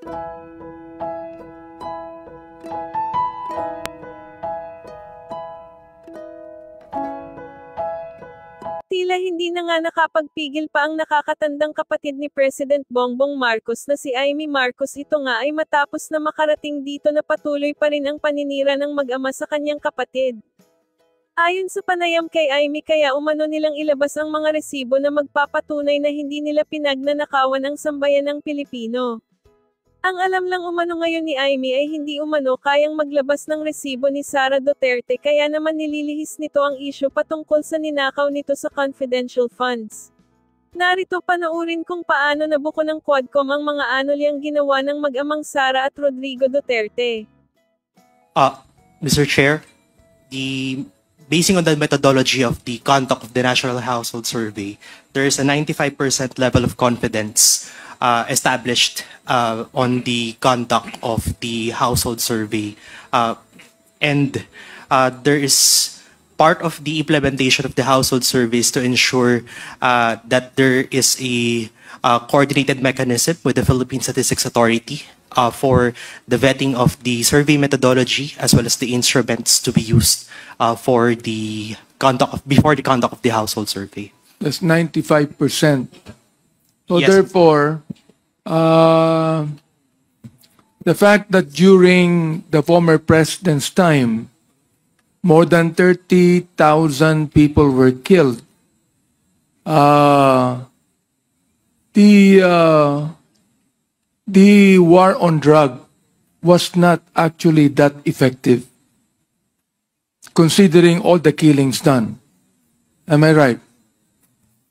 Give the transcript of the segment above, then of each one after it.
Tila hindi na nga nakapagpigil pa ang nakakatandang kapatid ni President Bongbong Marcos na si Amy Marcos. Ito nga ay matapos na makarating dito na patuloy pa rin ang paninira ng mag-ama sa kanyang kapatid. Ayon sa panayam kay Amy, kaya umano nilang ilabas ang mga resibo na magpapatunay na hindi nila pinagnanakawan ang sambayanang Pilipino. Ang alam lang umano ngayon ni Amy ay hindi umano kayang maglabas ng resibo ni Sara Duterte, kaya naman nililihis nito ang isyu patungkol sa ninakaw nito sa confidential funds. Narito panoorin kung paano nabuko ng Quadcom ang mga anolyang ginawa ng mag-amang Sara at Rodrigo Duterte. Mr. Chair, basing on the methodology of the conduct of the National Household Survey, there is a 95% level of confidence established on the conduct of the household survey. And there is part of the implementation of the household surveys to ensure that there is a coordinated mechanism with the Philippine Statistics Authority for the vetting of the survey methodology as well as the instruments to be used for the before the conduct of the household survey. That's 95%. So Yes. therefore, the fact that during the former president's time, more than 30,000 people were killed, the war on drug was not actually that effective, considering all the killings done. Am I right?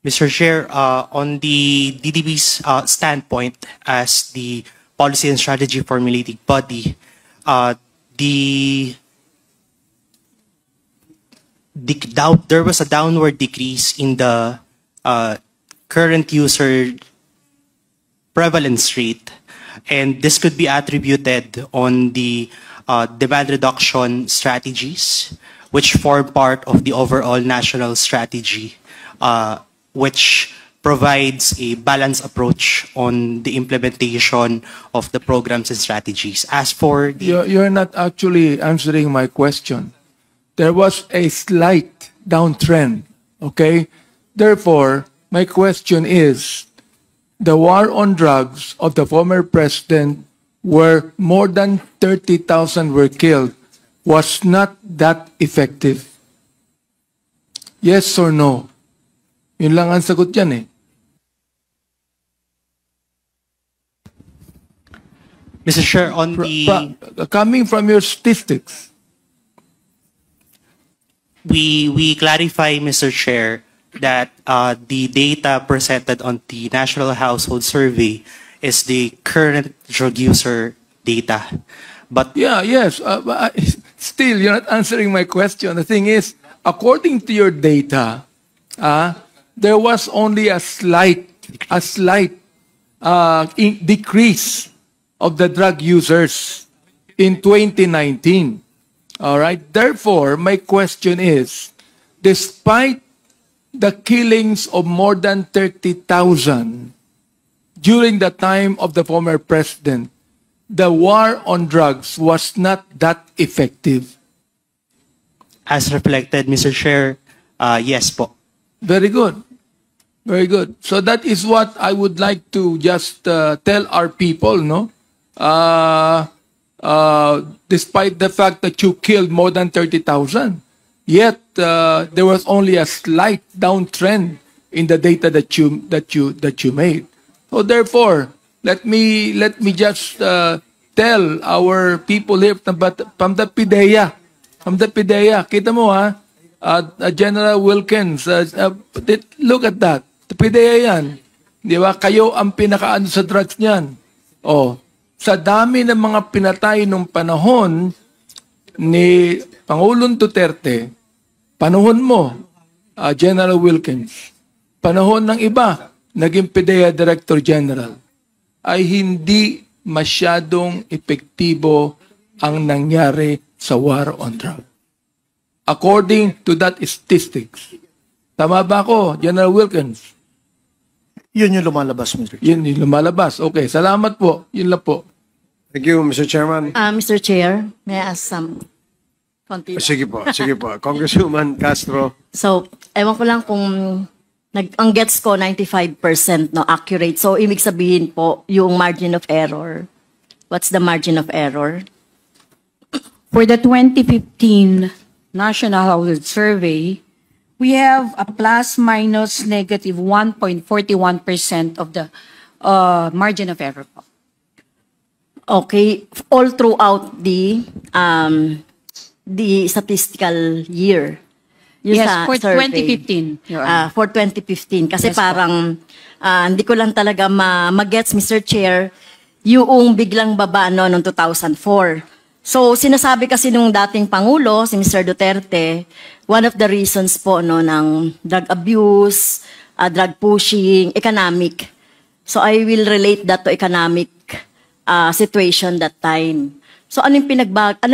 Mr. Chair, on the DDB's standpoint as the policy and strategy formulating body, there was a downward decrease in the current user prevalence rate, and this could be attributed on the demand reduction strategies, which form part of the overall national strategy, which provides a balanced approach on the implementation of the programs and strategies. As for the... You're not actually answering my question. There was a slight downtrend, okay? Therefore, my question is, the war on drugs of the former president, where more than 30,000 were killed, was not that effective. Yes or no? Yun lang ang sagot yan eh. Mr. Chair, on the... Coming from your statistics. We clarify, Mr. Chair, that the data presented on the National Household Survey is the current drug user data. But yes. Still, you're not answering my question. The thing is, according to your data, there was only a slight decrease of the drug users in 2019. All right. Therefore, my question is, despite the killings of more than 30,000 during the time of the former president, the war on drugs was not that effective. as reflected, Mr. Chair, yes po. Very good. Very good. So that is what I would like to just tell our people, no? Despite the fact that you killed more than 30,000, yet there was only a slight downtrend in the data that you made. So therefore, let me just tell our people here from the PIDEA. From the PIDEA, kita mo ha, General Wilkins, look at that. The PIDEA yan. Di ba? Kayo ang pinakaano sa drugs niyan. Oh, sa dami ng mga pinatay nung panahon ni Pangulong Duterte, panahon mo, General Wilkins, panahon ng iba, naging PIDEA Director General, ay hindi masyadong epektibo ang nangyari sa war on drugs. According to that statistics. Tama ba ako, General Wilkins? Yun yung lumalabas, Mr. Chair. Yun yung lumalabas. Okay, salamat po. Yun lang po. Thank you, Mr. Chairman. Mr. Chair, may I ask some konti lang? Sige po, sige po. Congresswoman Castro. So, ewan ko lang kung ang gets ko 95% no accurate. So, ibig sabihin po yung margin of error. What's the margin of error? For the 2015 National Household Survey, we have a plus minus negative 1.41% of the margin of error. Okay, all throughout the statistical year. Yung Yes, sa for survey. 2015, Your Honor. For 2015. Kasi Yes po. parang hindi ko lang talaga ma-gets, Mr. Chair, yung biglang baba no, noong 2004. So, sinasabi kasi nung dating Pangulo, si Mr. Duterte, one of the reasons po no, ng drug abuse, drug pushing, economic. So, I will relate that to economic situation that time. So, ano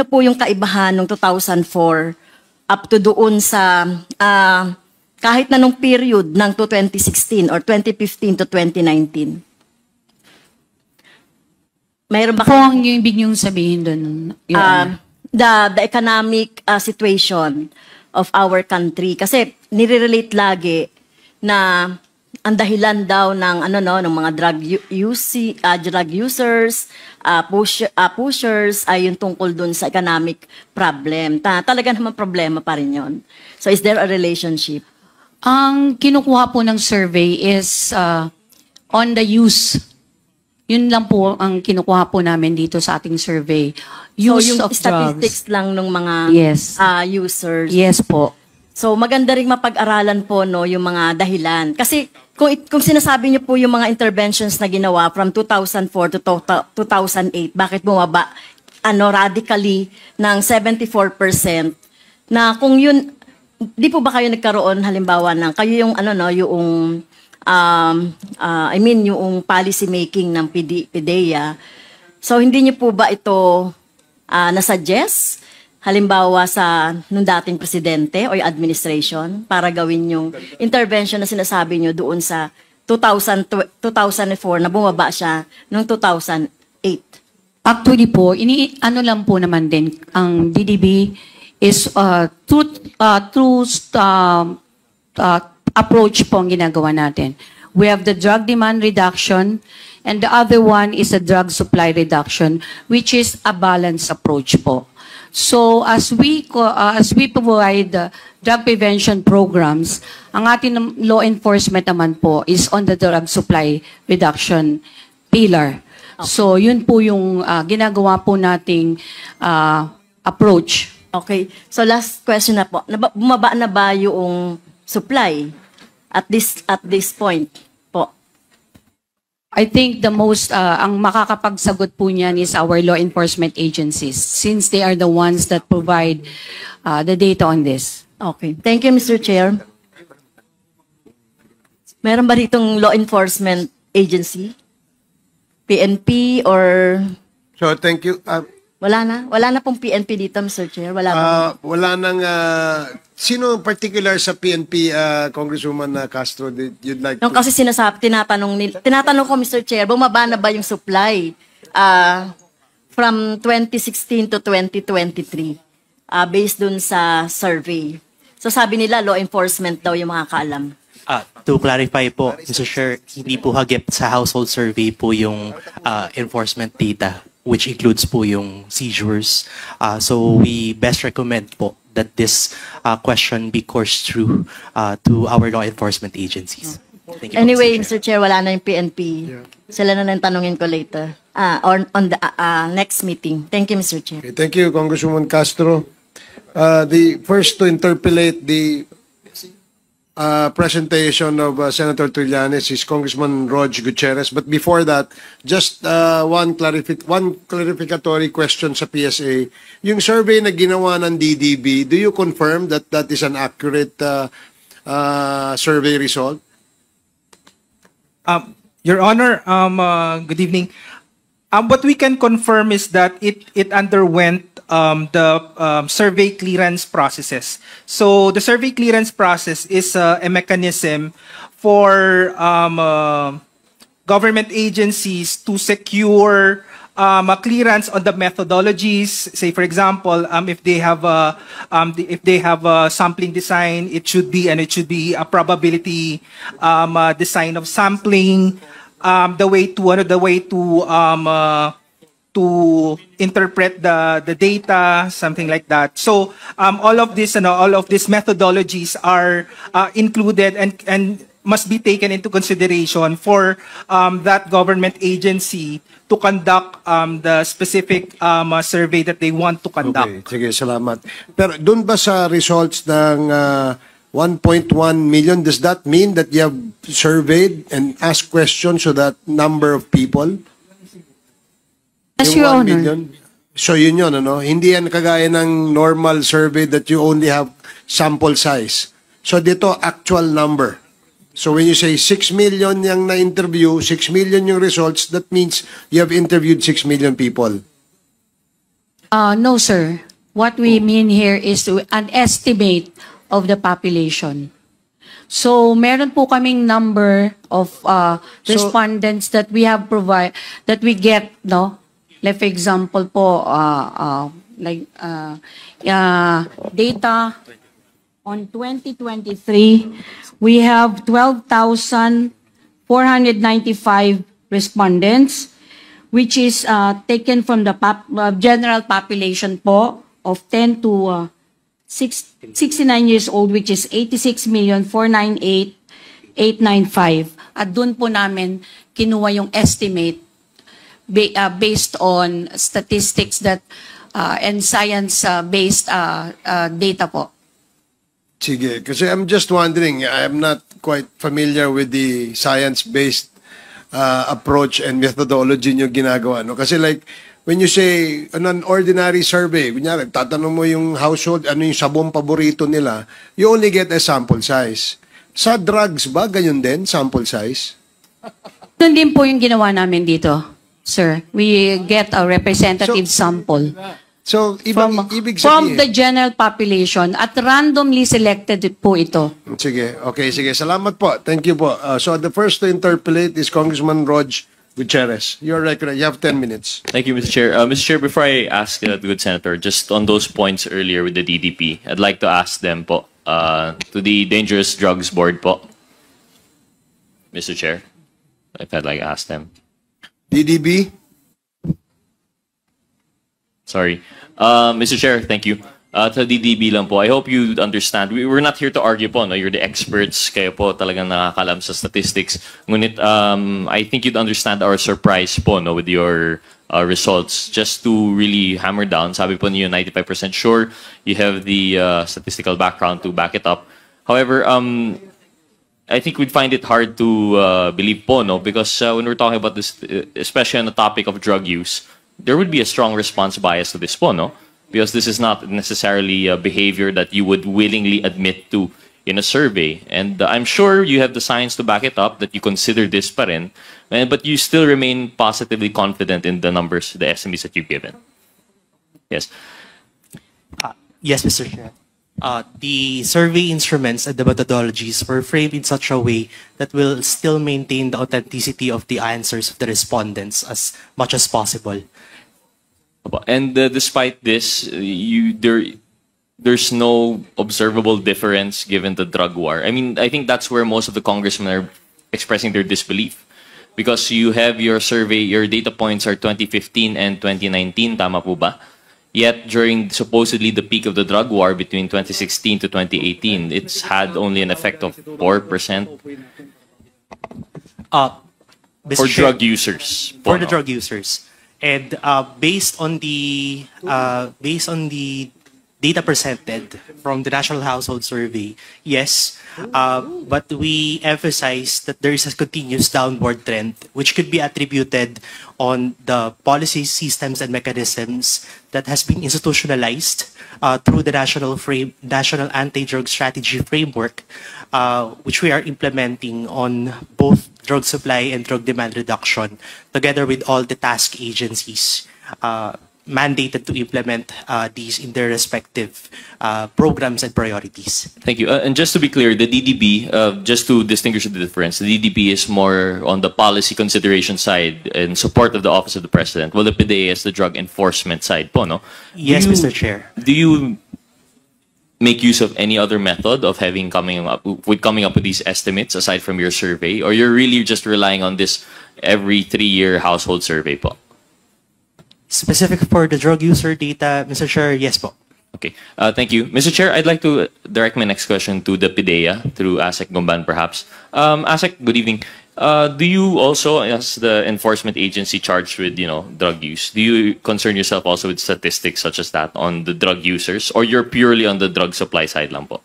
po yung kaibahan ng 2004 up to doon sa kahit na nung period ng 2016 or 2015 to 2019? Mayroon ba Po ang yung ibig niyong sabihin doon, Your Honor? the economic situation of our country? Kasi nire-relate lagi na ang dahilan daw ng ng mga drug users, pushers ay yung tungkol dun sa economic problem. Talaga naman problema pa rin yun. So is there a relationship? Ang kinukuha po ng survey is on the use. Yun lang po ang kinukuha po namin dito sa ating survey. Use so yung of statistics drugs. lang ng mga Yes. users. Yes po. So maganda ring mapag-aralan po no yung mga dahilan. Kasi kung sinasabi niyo po yung mga interventions na ginawa from 2004 to 2008, bakit bumaba radically ng 74% na kung yun di po ba kayo nagkaroon halimbawa ng kayo yung yung yung policy making ng PDEA. So hindi niyo po ba ito na-suggest halimbawa sa nung dating presidente o yung administration para gawin yung intervention na sinasabi nyo doon sa 2004 na bumaba siya noong 2008? Actually po, lang po naman din, ang DDB is through approach po ang ginagawa natin. We have the drug demand reduction and the other one is a drug supply reduction, which is a balanced approach po. So as we provide drug prevention programs, ang ating law enforcement naman po is on the drug supply reduction pillar. Okay. So yun po yung ginagawa po nating approach. Okay. So last question na po. Bumaba na ba yung supply at this point po? I think the most, ang makakapagsagot po niyan is our law enforcement agencies since they are the ones that provide the data on this. Okay. Thank you, Mr. Chair. Meron ba ditong law enforcement agency? PNP or... So, thank you. Wala na? Wala na pong PNP dito, Mr. Chair? Wala ba? Wala nang... sino in particular sa PNP, Congresswoman Castro, you'd like Nung to... kasi tinatanong ko, Mr. Chair, bumaba na ba yung supply from 2016 to 2023 based dun sa survey? So sabi nila, law enforcement daw yung mga kaalam. To clarify po, Mr. Chair, hindi po hagip sa household survey po yung enforcement data, which includes po yung seizures. So we best recommend po that this question be coursed through to our law enforcement agencies. Thank you, Anyway, Mr. Chair. Mr. Chair, wala na yung PNP. Sila na lang tanungin ko later. On the next meeting. Thank you, Mr. Chair. Okay, thank you, Congresswoman Castro. The first to interpolate the presentation of Senator Trillanes is Congressman Rog Gutierrez. But before that, just one clarificatory question sa PSA. Yung survey na ginawa ng DDB, do you confirm that that is an accurate survey result? Your Honor, good evening. What we can confirm is that it underwent the survey clearance processes. So the survey clearance process is a mechanism for government agencies to secure a clearance on the methodologies. Say, for example, if they have a sampling design, it should be a probability design of sampling. The way to interpret the data, something like that. So all of these methodologies are included and must be taken into consideration for that government agency to conduct the specific survey that they want to conduct. Okay, sige, salamat. Pero dun ba sa results ng 1.1 million, does that mean that you have surveyed and asked questions to that number of people? Yes, Yung Your 1 Honor. million? So yun, ano? Hindi yan kagaya ng normal survey that you only have sample size. So dito, actual number. So when you say 6 million yung na-interview, 6 million yung results, that means you have interviewed 6 million people. No, sir. What we mean here is an estimate of the population. So, meron po kaming number of respondents that we have that we get, no? Like, for example po, data on 2023, we have 12,495 respondents, which is taken from the general population po of 10 to 69 years old, which is 86,498,895. At doon po namin kinuha yung estimate based on statistics that and science-based data po. Sige, kasi I'm just wondering, I'm not quite familiar with the science-based approach and methodology nyo ginagawa. No? Kasi like, when you say an ordinary survey, kunyari, tatanong mo yung household, ano yung sabong paborito nila, you only get a sample size. Sa drugs ba, ganyan din, sample size? Doon din po yung ginawa namin dito, sir. We get a representative sample. So, ibig From sabihin, the general population at randomly selected po ito. sige, okay, sige. Salamat po. Thank you po. So, the first to interpolate is Congressman Rog Gutierrez. You're right. You have 10 minutes. Thank you, Mr. Chair. Mr. Chair, before I ask the good senator, just on those points earlier with the DDP, I'd like to ask them po, to the Dangerous Drugs Board po, Mr. Chair, if I'd like to ask them. DDB? Sorry. Mr. Chair, thank you. To DDB lang po, I hope you understand. We're not here to argue po, no? You're the experts, kayo po talagang nakakalam sa statistics. Ngunit, I think you'd understand our surprise po, no, with your results. Just to really hammer down, sabi po niyo 95% sure, you have the statistical background to back it up. However, I think we'd find it hard to believe po, no? Because when we're talking about this, especially on the topic of drug use, there would be a strong response bias to this po, no? Because this is not necessarily a behavior that you would willingly admit to in a survey. And I'm sure you have the science to back it up, that you consider this pa rin, but you still remain positively confident in the numbers, the estimates that you've given. Yes. Yes, Mr. Chair. The survey instruments and the methodologies were framed in such a way that will still maintain the authenticity of the answers of the respondents as much as possible. And despite this, there's no observable difference given the drug war. I mean, I think that's where most of the congressmen are expressing their disbelief. Because you have your survey, your data points are 2015 and 2019, tama po ba? Yet, during supposedly the peak of the drug war between 2016 to 2018, it's had only an effect of 4% for drug users. For the drug users. And based on the data presented from the National Household Survey, yes, but we emphasize that there is a continuous downward trend, which could be attributed on the policies, systems, and mechanisms that has been institutionalized through the National Anti-Drug Strategy Framework, which we are implementing on both drug supply and drug demand reduction, together with all the task agencies. mandated to implement these in their respective programs and priorities. Thank you. And just to be clear, the DDB, just to distinguish the difference, the DDB is more on the policy consideration side in support of the Office of the President, while the PDEA is the drug enforcement side po, no? Yes, Mr. Chair. Do you make use of any other method of coming up with these estimates aside from your survey, or you're really just relying on this every 3-year household survey po? Specific for the drug user data, Mr. Chair, yes po. Okay. Thank you. Mr. Chair, I'd like to direct my next question to the PDEA through ASEC Gumban, perhaps. ASEC, good evening. Do you also, as the enforcement agency charged with, drug use, do you concern yourself also with statistics such as that on the drug users, or you're purely on the drug supply side lang po?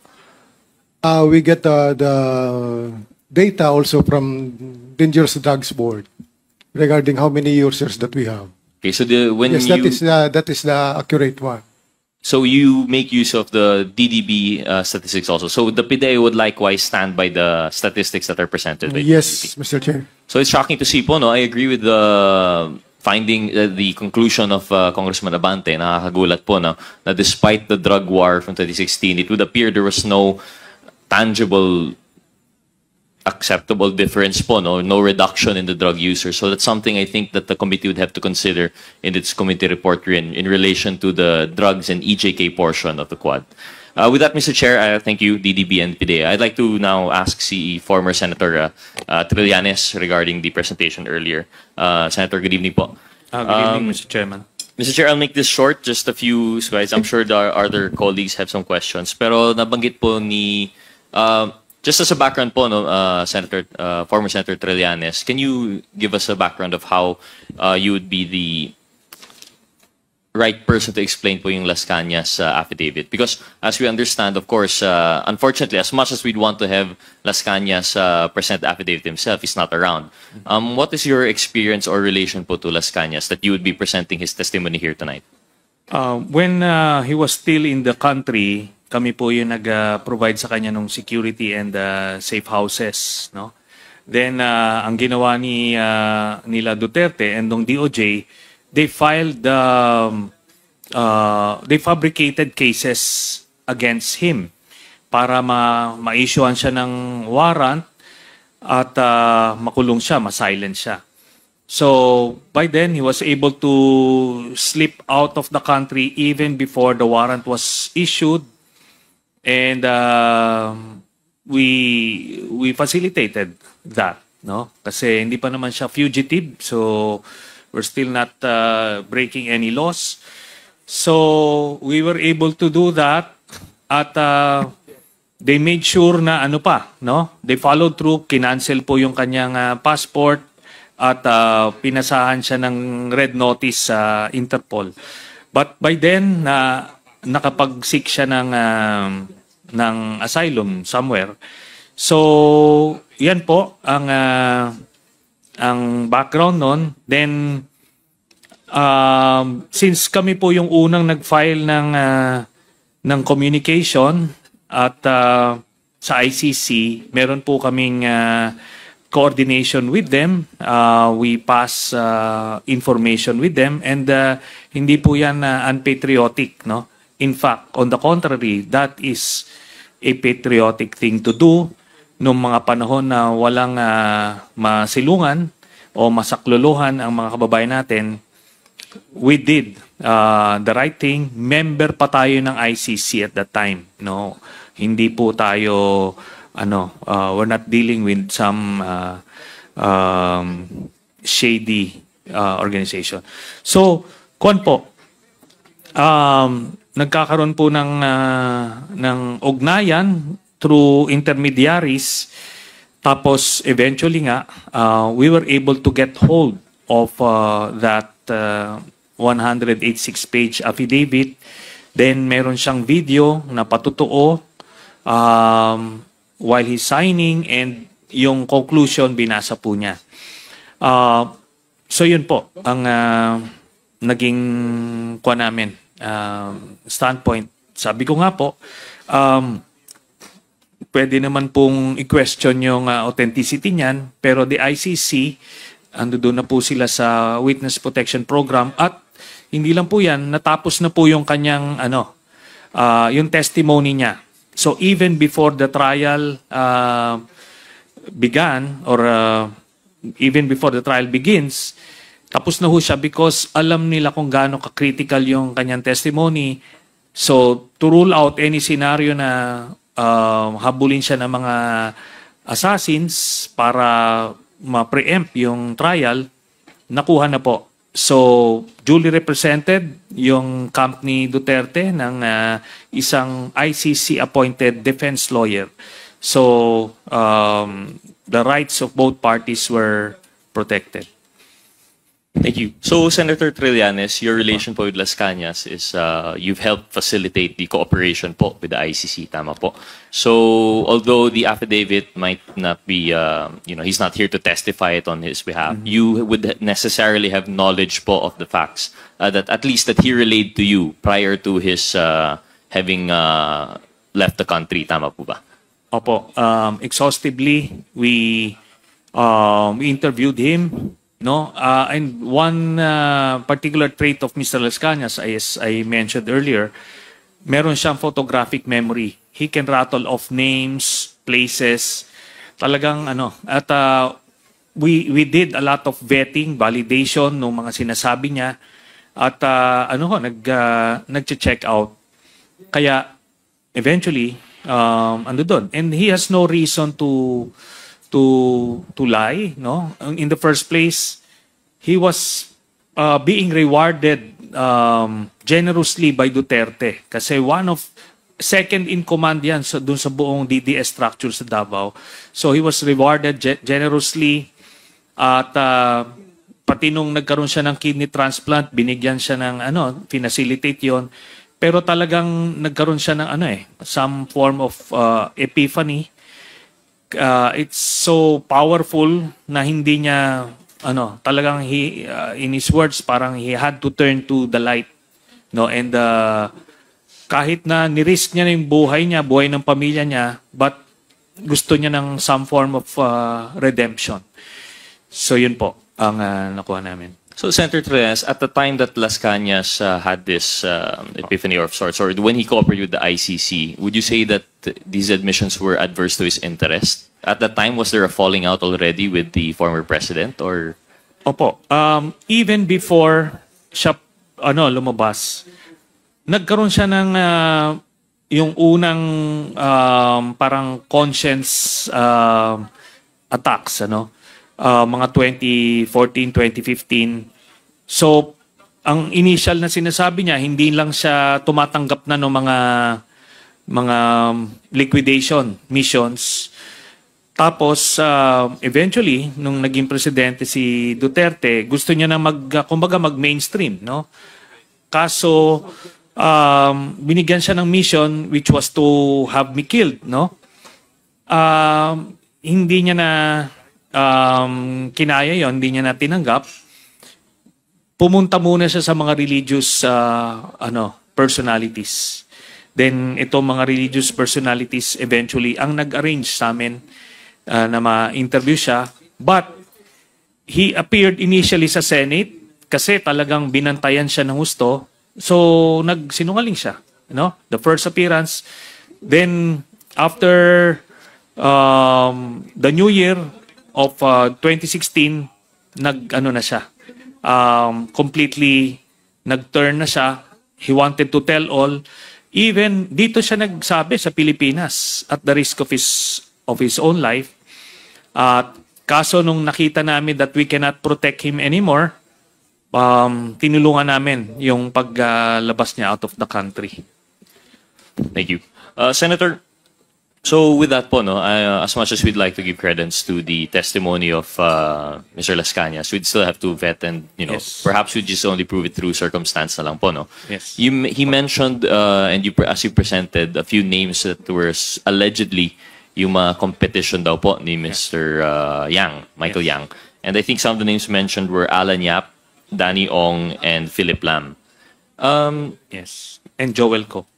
We get the data also from Dangerous Drugs Board regarding how many users that we have. Okay, so that is the accurate one. So you make use of the DDB statistics also. So the PDEA would likewise stand by the statistics that are presented by Yes, DDB. Mr. Chair. So it's shocking to see po, no? I agree with the finding, the conclusion of Congressman Abante. Nakakagulat po, no? Na despite the drug war from 2016, it would appear there was no tangible acceptable difference po, no reduction in the drug users. So that's something I think that the committee would have to consider in its committee report in relation to the drugs and EJK portion of the Quad. With that, Mr. Chair, I thank you, DDB and PDEA. I'd like to now ask former Senator Trillanes regarding the presentation earlier. Senator, good evening po. Good evening, Mr. Chairman. Mr. Chair, I'll make this short, just a few slides. I'm sure the other colleagues have some questions. Pero nabanggit po ni... just as a background po, former Senator Trillanes, can you give us a background of how you would be the right person to explain po yung Las Cañas affidavit? Because as we understand, of course, unfortunately, as much as we'd want to have Las Cañas present the affidavit himself, he's not around. What is your experience or relation po to Las Cañas that you would be presenting his testimony here tonight? When he was still in the country, kami po yung nag-provide sa kanya ng security and safe houses, no? Then ang ginawa nila Duterte and ng DOJ, they filed they fabricated cases against him para ma-issuean siya ng warrant at makulong siya, ma-silence siya. So by then he was able to slip out of the country even before the warrant was issued. And we facilitated that, no? Kasi hindi pa naman siya fugitive, so we're still not breaking any laws. So we were able to do that at they made sure na no? They followed through, kinancel po yung kanyang passport at pinasahan siya ng red notice sa Interpol. But by then nakapag-seek siya ng asylum somewhere. So, yan po ang background nun. Then, since kami po yung unang nag-file ng communication at sa ICC, meron po kaming coordination with them. We pass information with them and hindi po yan unpatriotic, no? In fact, on the contrary, that is a patriotic thing to do noong mga panahon na walang masilungan o masakluluhan ang mga kababayan natin. We did the right thing. Member pa tayo ng ICC at that time, no? Hindi po tayo we're not dealing with some shady organization. So, kuwan po, nagkakaroon po ng ugnayan through intermediaries. Tapos eventually nga, we were able to get hold of that 186-page affidavit. Then meron siyang video na patutuo while he's signing, and yung conclusion binasa po niya. So yun po ang naging kuha namin. Standpoint. Sabi ko nga po, pwede naman pong i-question yung authenticity niyan, pero the ICC, ando doon na po sila sa Witness Protection Program at Hindi lang po yan, natapos na po yung kanyang yung testimony niya. So even before the trial began or even before the trial begins, tapos na ho siya because alam nila kung gaano ka-critical yung kanyang testimony. So to rule out any scenario na habulin siya ng mga assassins para ma-preempt yung trial, nakuha na po. So, duly represented yung camp ni Duterte ng isang ICC-appointed defense lawyer. So, the rights of both parties were protected. Thank you. So, Senator Trillanes, your relation po with Las Cañas is you've helped facilitate the cooperation po with the ICC, tama po. So, although the affidavit might not be, he's not here to testify it on his behalf, you would necessarily have knowledge po of the facts that at least that he relayed to you prior to his having left the country, tama po ba? Opo. Exhaustively, we interviewed him. No, and one particular trait of Mr. Las Cañas, as I mentioned earlier, meron siyang photographic memory. He can rattle off names, places. Talagang at we did a lot of vetting, validation ng mga sinasabi niya at nag-check out. Kaya eventually doon. And he has no reason to lie, no? In the first place, he was being rewarded generously by Duterte kasi one of second in command yan dun sa buong DDS structure sa Davao. So he was rewarded generously at pati nung nagkaroon siya ng kidney transplant, binigyan siya ng pinacilitate yon. Pero talagang nagkaroon siya ng some form of epiphany. It's so powerful na hindi niya talagang in his words parang he had to turn to the light, no? And kahit na ni-risk niya yung buhay niya, buhay ng pamilya niya, but gusto niya ng some form of redemption. So yun po ang nakuha namin. So, Senator Trillanes, at the time that Las Cañas had this epiphany of sorts, or when he cooperated with the ICC, would you say that these admissions were adverse to his interest? At that time, was there a falling out already with the former president, or? Opo. Even before siya lumabas, nagkaroon siya ng yung unang parang conscience attacks, mga 2014, 2015. So, ang initial na sinasabi niya, hindi lang siya tumatanggap na ng mga liquidation missions. Tapos, eventually, nung naging presidente si Duterte, gusto niya na mag-mainstream, no? Kaso, binigyan siya ng mission which was to have me killed, no? Hindi niya na kinaya yon, hindi niya na tinanggap. Pumunta muna siya sa mga religious personalities. Then itong mga religious personalities eventually ang nag-arrange sa amin na ma-interview siya. But he appeared initially sa Senate kasi talagang binantayan siya ng husto. So nagsinungaling siya, the first appearance. Then after the New Year of 2016, na siya. Completely nag-turn na siya. He wanted to tell all. Even dito siya nagsabi sa Pilipinas at the risk of his own life. Kaso nung nakita namin that we cannot protect him anymore, tinulungan namin yung paglabas niya out of the country. Thank you. Senator, so with that po, as much as we'd like to give credence to the testimony of Mr. Las Cañas, we'd still have to vet and, Yes. perhaps we just only prove it through circumstance na lang po, no? Yes. He mentioned, and as you presented, a few names that were allegedly yung mga competition daw po ni Mr. Yang, Michael Yang. And I think some of the names mentioned were Alan Yap, Danny Ong, and Philip Lam. Yes. And Joel Ko.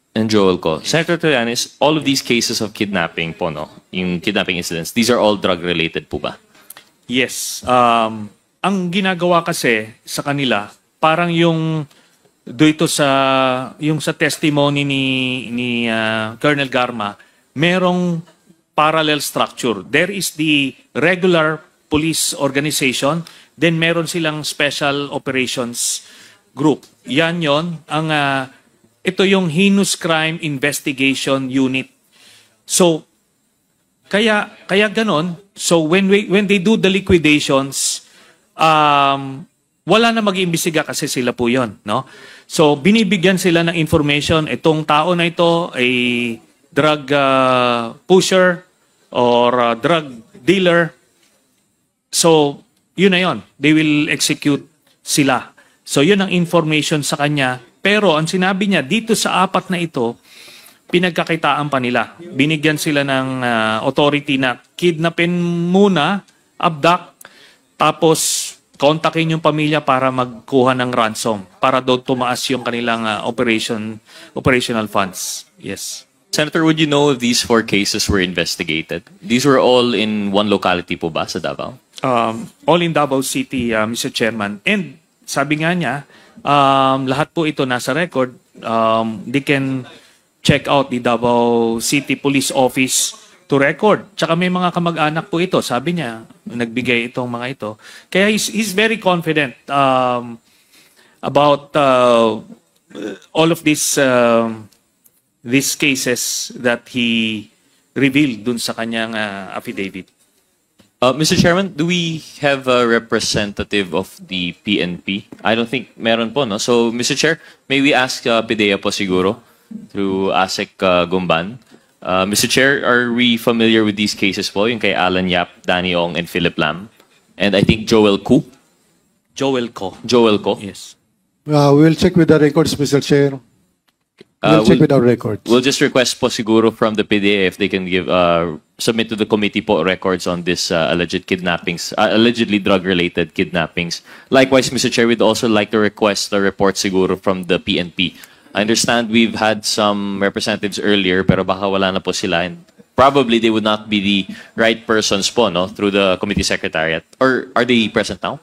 Senator Trillanes, all of these cases of kidnapping po, yung kidnapping incidents, these are all drug-related po ba? Yes. Ang ginagawa kasi sa kanila, parang yung dito sa yung sa testimony ni Colonel Garma, merong parallel structure. There is the regular police organization, then meron silang special operations group. Yan yon ang ito yung heinous crime investigation unit. So kaya ganon. So when they do the liquidations, wala na mag-iimbestiga kasi sila po yon, no? So binibigyan sila ng information, itong tao na ito ay drug pusher or drug dealer. So yun na yun, they will execute sila. So yun ang information sa kanya. Pero ang sinabi niya dito sa apat na ito, pinagkakitaan pa nila. Binigyan sila ng authority na kidnapin muna, abduct, tapos kontakin yung pamilya para magkuha ng ransom para daw tumaas yung kanilang operational funds. Yes. Senator, would you know if these 4 cases were investigated? These were all in one locality po ba sa Davao? All in Davao City, Mr. Chairman. And sabi nga niya, lahat po ito nasa record. They can check out the Davao City Police Office to record. Tsaka may mga kamag-anak po ito. Sabi niya, nagbigay itong mga ito. Kaya he's very confident about all of these cases that he revealed dun sa kanyang affidavit. Mr. Chairman, do we have a representative of the PNP? I don't think meron po, no? So, Mr. Chair, may we ask PIDEA po siguro through ASEC Gumban? Mr. Chair, are we familiar with these cases po? Yung kay Alan Yap, Danny Ong, and Philip Lam? And I think Joel Ko? Joel Ko. Joel Ko? Yes. We'll check with the records, Mr. Chair. We'll check with our records. We'll just request po siguro from the PDA if they can give submit to the committee po records on this alleged kidnappings, allegedly drug-related kidnappings. Likewise, Mr. Chair, we'd also like to request a report siguro from the PNP. I understand we've had some representatives earlier, pero baka wala na po sila. And probably they would not be the right persons po, no, through the committee secretariat. Or are they present now?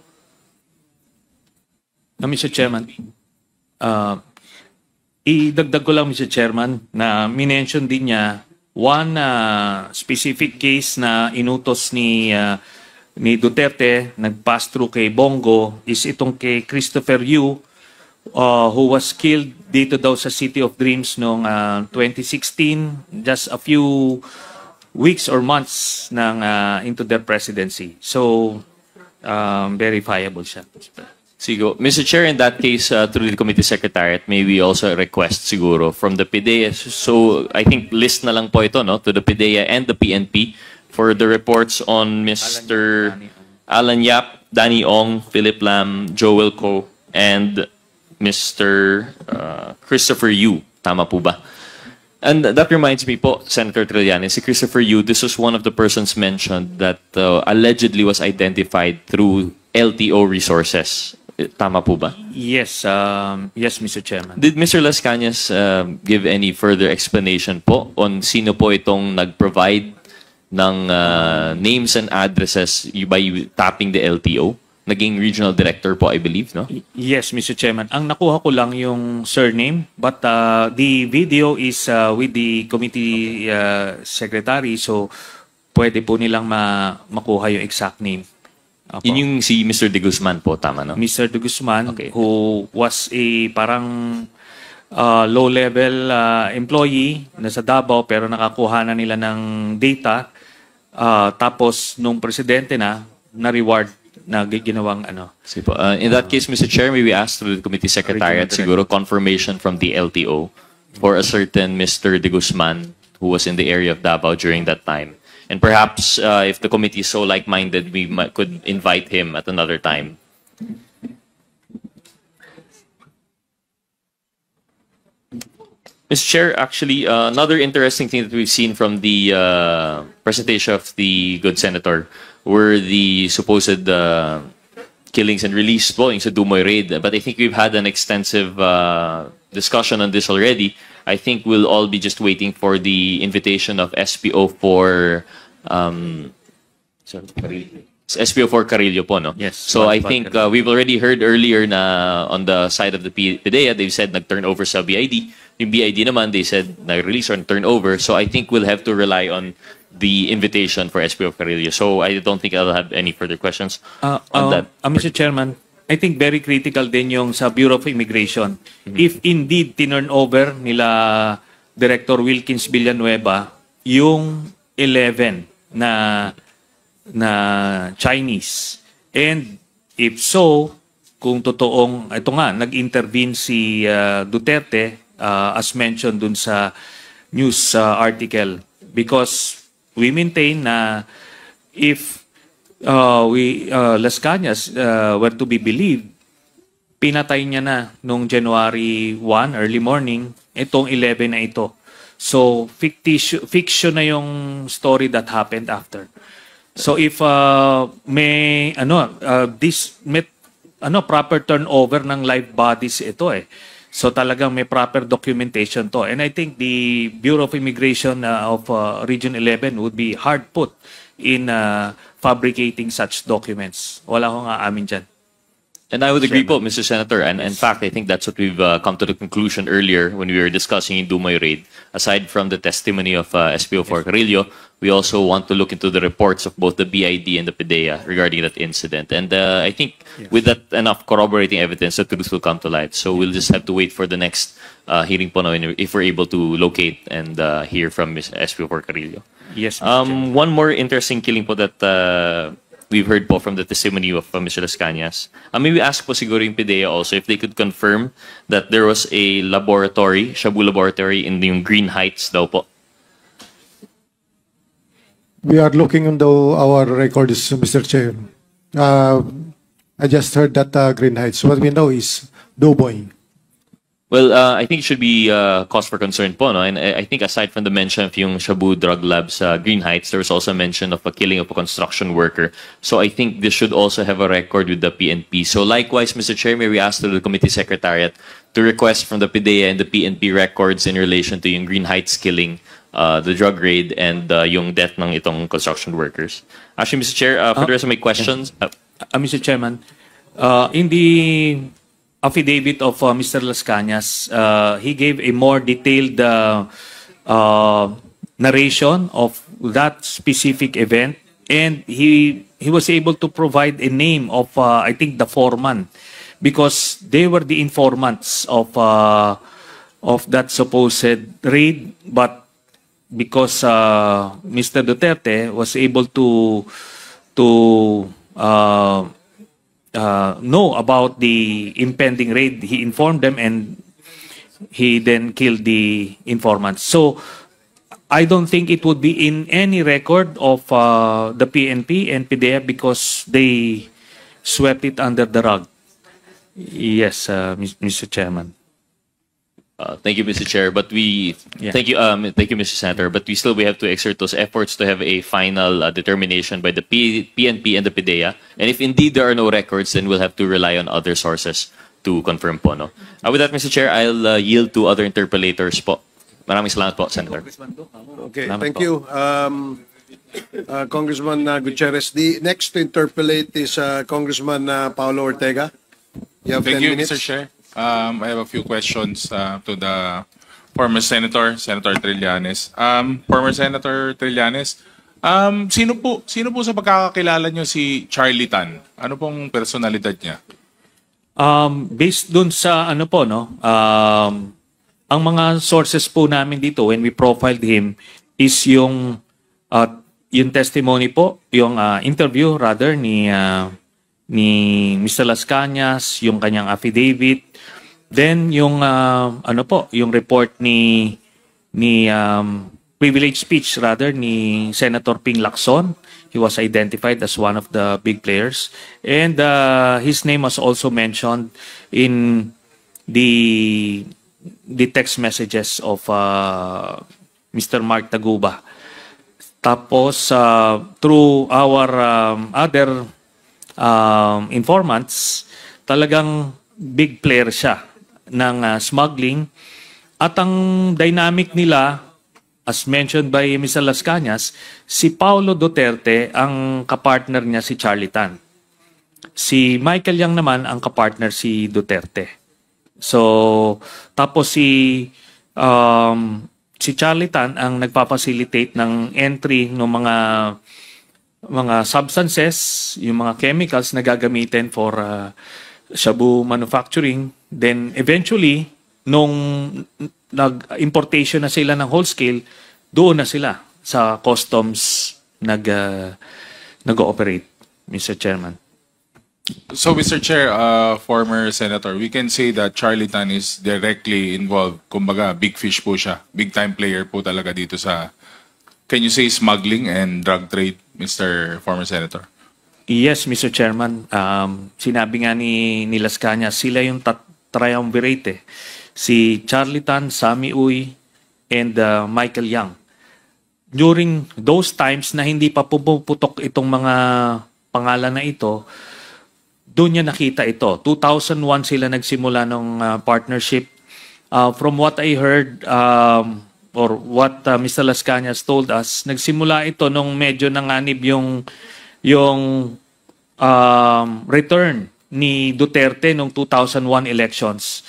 Mr. Chairman, idagdag ko lang, Mr. Chairman, na minention din niya one specific case na inutos ni Duterte, nag-pass through kay Bongo, is itong kay Christopher Yu, who was killed dito daw sa City of Dreams noong 2016, just a few weeks or months into their presidency. So, verifiable siya. Sigo. Mr. Chair, in that case, through the committee secretariat, may we also request siguro from the PIDEA. So, I think list na lang po ito, no, to the PIDEA and the PNP for the reports on Mr. Alan Yap, Danny Ong, Philip Lam, Joel Ko, and Mr. Christopher Yu. Tama po ba? And that reminds me po, Senator Trillanes, si Christopher Yu, this was one of the persons mentioned that allegedly was identified through LTO resources. Tama po ba? Yes, yes, Mr. Chairman. Did Mr. Las Cañas give any further explanation po on sino po itong nag-provide ng names and addresses by tapping the LTO? Naging regional director po, I believe, no? Yes, Mr. Chairman. Ang nakuha ko lang yung surname, but the video is with the committee secretary, so pwede po nilang makuha yung exact name. Apo. Yun yung si Mr. De Guzman po, tama, no? Mr. De Guzman, okay, who was a parang low-level employee na sa Davao, pero nakakuha na nila ng data. Tapos, nung presidente na-reward na ginawang ano. In that case, Mr. Chair, may we ask through the committee secretariat siguro confirmation from the LTO for a certain Mr. De Guzman who was in the area of Davao during that time. And perhaps if the committee is so like-minded, we could invite him at another time. Mr. Chair, actually, another interesting thing that we've seen from the presentation of the good senator were the supposed killings and release following sa Dumoy raid. But I think we've had an extensive discussion on this already. I think we'll all be just waiting for the invitation of SPO for SPO4 Carillo po, no? Yes. So I think we've already heard earlier na on the side of the PDEA, they've said nag-turn over sa BID. Yung BID naman, they said nag-release or turn over. So I think we'll have to rely on the invitation for SPO Carillo. So I don't think I'll have any further questions on that. Mr. Chairman, I think very critical din yung sa Bureau of Immigration. If indeed tinurn over nila Director Wilkins Villanueva yung 11 na Chinese. And if so, kung totoong, ito nga, nag-intervene si Duterte, as mentioned dun sa news article, because we maintain na if Las Cañas were to be believed, pinatay niya na nung January 1, early morning, itong 11 na ito. So, fiction na yung story that happened after. So, if may proper turnover ng live bodies ito eh. So, talagang may proper documentation to. And I think the Bureau of Immigration of Region 11 would be hard put in fabricating such documents. Wala akong aamin dyan. And I would agree po, Mr. Senator. And in fact, I think that's what we've come to the conclusion earlier when we were discussing in Dumoy raid. Aside from the testimony of SPO4 Carillo, we also want to look into the reports of both the BID and the PDEA regarding that incident. And I think with that enough corroborating evidence, the truth will come to light. So we'll just have to wait for the next hearing po, if we're able to locate and hear from SPO4 Carillo. Yes, one more interesting killing po that we've heard po from the testimony of Mr. Las Cañas. Maybe ask po siguro yung PDEA also if they could confirm that there was a laboratory, Shabu laboratory in yung Green Heights daw po. We are looking into our records, Mr. Chair. I just heard that Green Heights. What we know is Duboy. Well, I think it should be cause for concern po, no? And I think aside from the mention of yung Shabu Drug Labs Green Heights, there was also mention of a killing of a construction worker. So I think this should also have a record with the PNP. So likewise, Mr. Chair, may we ask to the Committee Secretariat to request from the PDEA and the PNP records in relation to yung Green Heights killing, the drug raid, and yung death ng itong construction workers. Actually, Mr. Chair, for the rest of my questions... Mr. Chairman, in the affidavit of Mr. Las Cañas, he gave a more detailed narration of that specific event, and he was able to provide a name of I think the foreman, because they were the informants of that supposed raid. But because Mr. Duterte was able to know about the impending raid, he informed them, and he then killed the informants. So I don't think it would be in any record of the PNP and PDEA because they swept it under the rug. Yes, Mr. Chairman. Thank you, Mr. Chair. But thank you, Mr. Senator. But we have to exert those efforts to have a final determination by the PNP and the PDEA. And if indeed there are no records, then we'll have to rely on other sources to confirm po, no? With that, Mr. Chair, I'll yield to other interpellators po. Maraming salamat po, Senator. Okay, Salamat thank po. you. Congressman Gutierrez. The next to interpellate is Congressman Paolo Ortega. You have 10 minutes. Mr. Chair. I have a few questions to the former Senator Trillanes. Former Senator Trillanes, sino po sa pagkakakilala nyo si Charlie Tan? Ano pong personalidad niya? Based dun sa ano po, no, ang mga sources po namin dito when we profiled him is yung testimony po, yung interview rather ni Mr. Las Cañas, yung kanyang affidavit, then yung yung report ni privilege speech rather ni Senator Ping Lacson. He was identified as one of the big players, and his name was also mentioned in the text messages of Mr. Mark Taguba. Tapos through our other informants, talagang big player siya ng smuggling, at ang dynamic nila as mentioned by Mr. Las Cañas, si Paulo Duterte ang kapartner niya si Charlie Tan. Si Michael Yang naman ang kapartner si Duterte. So, tapos si Charlie Tan ang nagpapacilitate ng entry ng mga substances, yung mga chemicals na gagamitin for shabu manufacturing. Then eventually, nung nag-importation na sila ng whole scale, doon na sila sa customs nag-ooperate, Mr. Chairman. So, Mr. Chair, former Senator, we can say that Charlie Tan is directly involved. Kumbaga, big fish po siya. Big time player po talaga dito sa, can you say, smuggling and drug trade, Mr. former Senator? Yes, Mr. Chairman. Sinabi nga ni Las Cañas, sila yung triumvirate. Si Charlie Tan, Sammy Uy, and Michael Yang. During those times na hindi pa puputok itong mga pangalan na ito, doon niya nakita ito. 2001 sila nagsimula ng partnership. From what I heard, or what Mr. Las Cañas told us, nagsimula ito nung medyo nanganib yung return ni Duterte nung 2001 elections.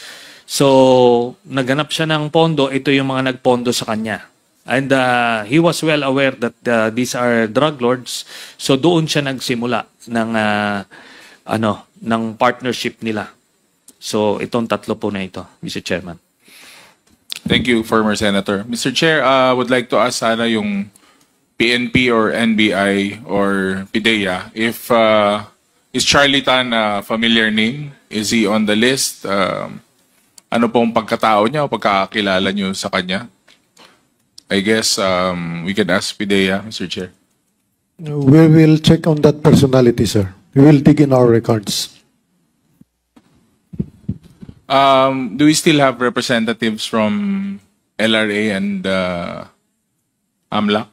So, naganap siya ng pondo, ito yung mga nagpondo sa kanya. And he was well aware that these are drug lords. So, doon siya nagsimula ng partnership nila. So, itong tatlo po na ito, Mr. Chairman. Thank you, former Senator. Mr. Chair, would like to ask sana yung PNP or NBI or PIDEA if is Charlie Tan a familiar name? Is he on the list? Ano pong pagkatao niya o pagkakakilala niyo sa kanya? I guess we can ask PIDEA, Mr. Chair. We will check on that personality, sir. We will dig in our records. Do we still have representatives from LRA and AMLAC?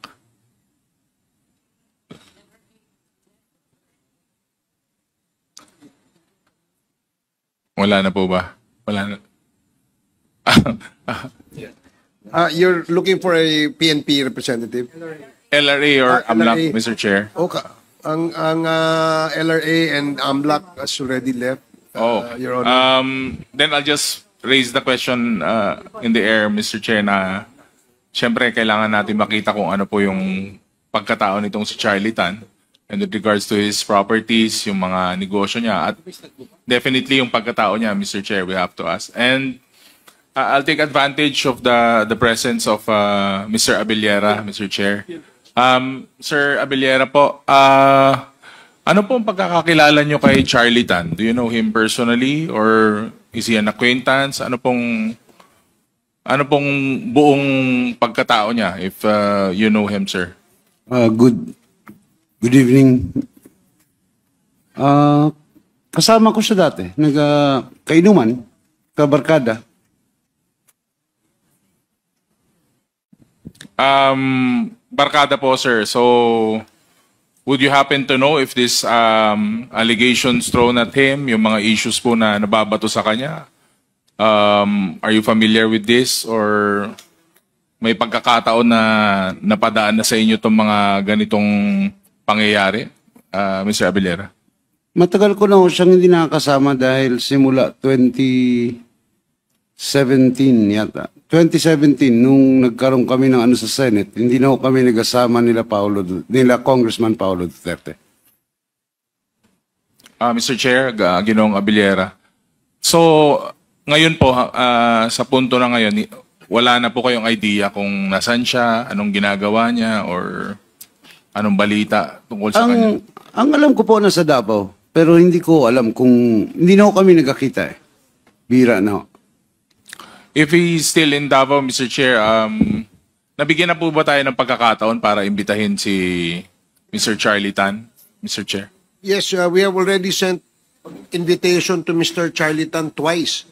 Wala na po ba? Wala na. You're looking for a PNP representative? LRA or AMLAC, LRA. Mr. Chair? Okay. Ang LRA and AMLAC has already left. Your Honor. Then I'll just raise the question in the air, Mr. Chair, na siyempre kailangan natin makita kung ano po yung pagkatao nitong si Charlie Tan and with regards to his properties, yung mga negosyo niya, at definitely yung pagkatao niya, Mr. Chair, we have to ask. And I'll take advantage of the presence of Mr. Abellera, Mr. Chair. Sir Abellera po, ano pong pagkakakilala nyo kay Charlie Tan? Do you know him personally or is he an acquaintance? Ano pong buong pagkatao niya if you know him, sir? Good evening. Kasama ko siya dati. Kainuman, kabarkada. Barkada po, sir. So, would you happen to know if this allegations thrown at him, yung mga issues po na nababato sa kanya, are you familiar with this or may pagkakataon na napadaan na sa inyo itong mga ganitong pangyayari, Mr. Abellera? Matagal ko na ho siyang hindi nakakasama dahil simula 2017 yata. 2017, nung nagkaroon kami ng sa Senate, hindi na ho kami nagasama nila Congressman Paulo Duterte. Mr. Chair, Ginoong Abellera. So, ngayon po, sa punto na ngayon, wala na po kayong idea kung nasaan siya, anong ginagawa niya, or anong balita tungkol sa kanya? Ang alam ko po nasa Davao, pero hindi ko alam kung, hindi na ho kami nagkakita eh. Bira na ho. If he's still in Davao, Mr. Chair, nabigyan na po ba tayo ng pagkakataon para imbitahin si Mr. Charlie Tan, Mr. Chair? Yes, we have already sent invitation to Mr. Charlie Tan twice.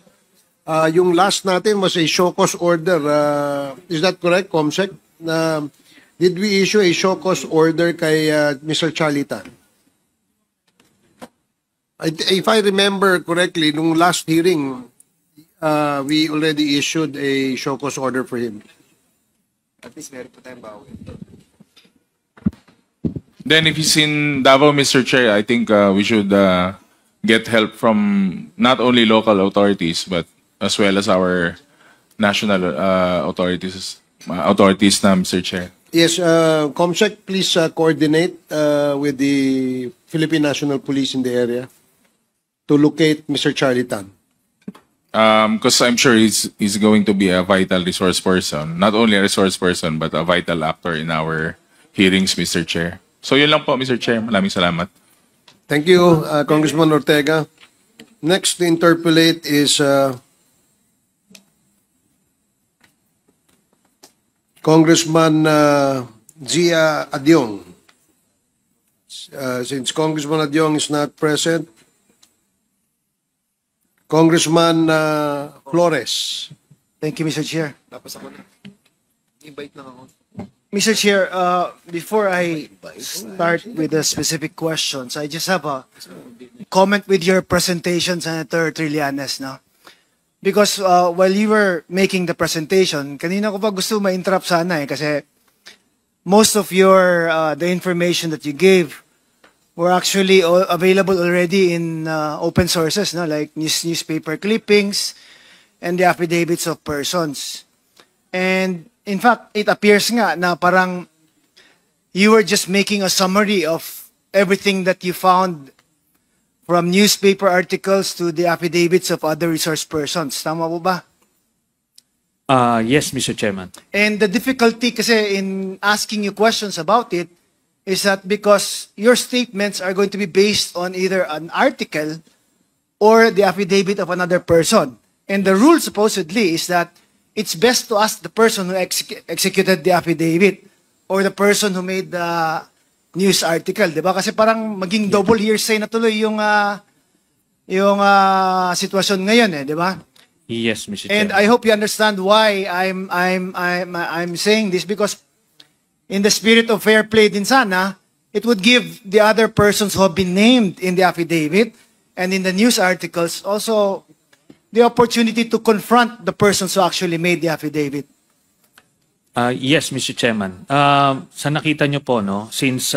Yung last natin was a show cause order. Is that correct, Comsec? Did we issue a show cause order kay Mr. Charlie Tan? If I remember correctly, nung last hearing, we already issued a show cause order for him. At least meron po tayong bawi. Then if he's in Davao, Mr. Chair, I think we should get help from not only local authorities but as well as our national authorities na, Mr. Chair. Yes, COMSEC, please coordinate with the Philippine National Police in the area to locate Mr. Charlie Tan. Because I'm sure he's going to be a vital resource person. Not only a resource person, but a vital actor in our hearings, Mr. Chair. So yun lang po, Mr. Chair. Maraming salamat. Thank you, Congressman Ortega. Next to interpolate is Congressman Zia Adyong. Since Congressman Adyong is not present, Congressman Flores. Thank you, Mr. Chair. Invite na ako. Mr. Chair, before I start with the specific questions, I just have a comment with your presentation, Senator Trillanes, no? Because while you were making the presentation, kanina ko pa gusto ma-interrupt sana kasi most of your the information that you gave were actually available already in open sources, no? Like newspaper clippings and the affidavits of persons. And in fact, it appears nga na parang you were just making a summary of everything that you found from newspaper articles to the affidavits of other resource persons. Tama po ba? Yes, Mr. Chairman. And the difficulty kasi in asking you questions about it is that because your statements are going to be based on either an article or the affidavit of another person. And the rule supposedly is that it's best to ask the person who executed the affidavit or the person who made the news article, di ba? Kasi parang maging double hearsay na tuloy yung sitwasyon ngayon, di ba? Yes, Mr. And Chairman. I hope you understand why I'm saying this, because in the spirit of fair play din sana, it would give the other persons who have been named in the affidavit and in the news articles also the opportunity to confront the persons who actually made the affidavit. Yes, Mr. Chairman. Sa nakita nyo po, no, since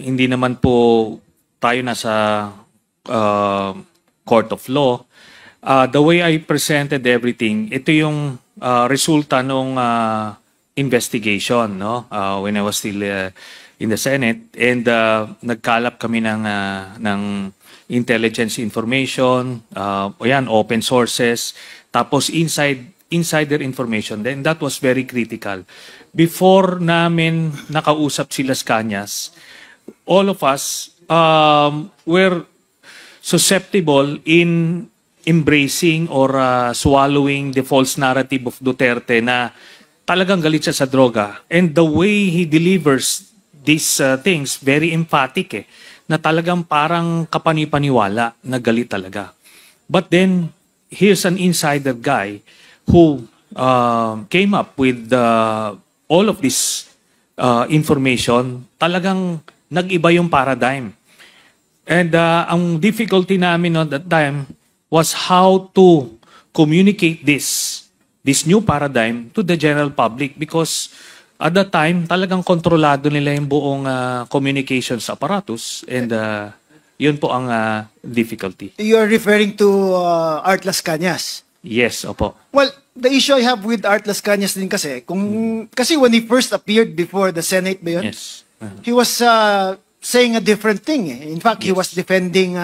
hindi naman po tayo nasa court of law, the way I presented everything, ito yung resulta ng investigation, no, when I was still in the Senate, and nagkalap kami ng intelligence information, yan, open sources, tapos insider information. Then that was very critical. Before namin nakausap si Las Cañas, all of us were susceptible in embracing or swallowing the false narrative of Duterte na talagang galit siya sa droga. And the way he delivers these things, very emphatic na talagang parang kapanipaniwala na galit talaga. But then, here's an insider guy who came up with all of this information. Talagang nag-iba yung paradigm. And ang difficulty namin at that time was how to communicate this new paradigm to the general public, because at that time, talagang kontrolado nila yung buong communications apparatus, and yun po ang difficulty. You are referring to Art Las Cañas? Yes, opo. Well, the issue I have with Art Las Cañas din kasi, kasi when he first appeared before the Senate ba yun? Yes. He was saying a different thing. In fact, he was defending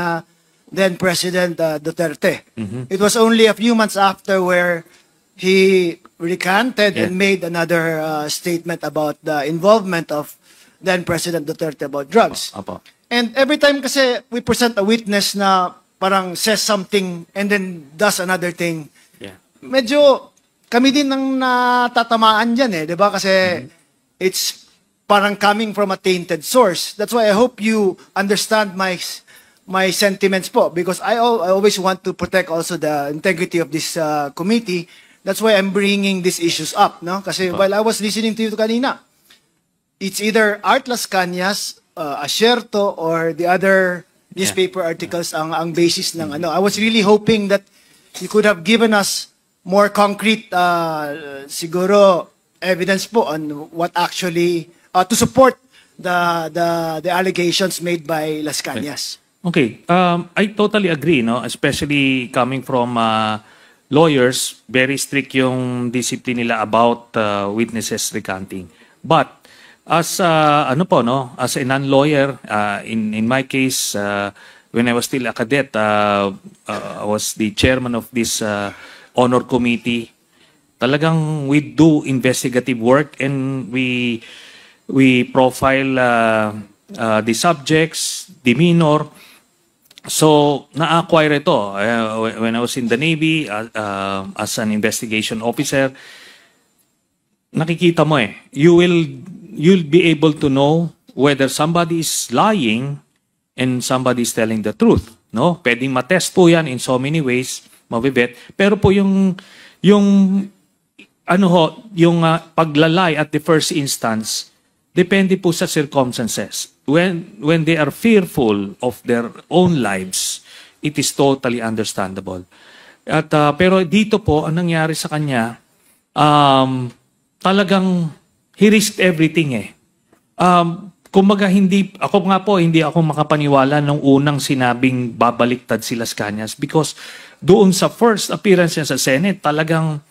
then President Duterte. It was only a few months after where he recanted and made another statement about the involvement of then President Duterte about drugs. And every time kasi we present a witness na parang says something and then does another thing, medyo kami din ang natatamaan dyan di ba? Kasi it's parang coming from a tainted source. That's why I hope you understand my sentiments po, because I always want to protect also the integrity of this committee. That's why I'm bringing these issues up, no? Kasi while I was listening to you kanina, it's either Art Las Cañas, Asierto, or the other newspaper articles ang basis ng ano. I was really hoping that you could have given us more concrete siguro evidence po on what actually to support the allegations made by Las Cañas. Okay, I totally agree, no? Especially coming from lawyers, very strict yung discipline nila about witnesses recanting. But as ano po, no? As a non-lawyer, in my case, when I was still a cadet, I was the chairman of this honor committee. Talagang we do investigative work and we profile the subjects, demeanor. So, na-acquire ito. When I was in the Navy, as an investigation officer, nakikita mo you'll be able to know whether somebody is lying and somebody is telling the truth. No? Pwedeng matest po yan in so many ways, mabibet. Pero po yung paglalay at the first instance, depende po sa circumstances. When they are fearful of their own lives, it is totally understandable. At pero dito po ang nangyari sa kanya, talagang he risked everything Kumbaga hindi ako makapaniwala nung unang sinabing babaliktad si Las Cañas because doon sa first appearance niya sa Senate, talagang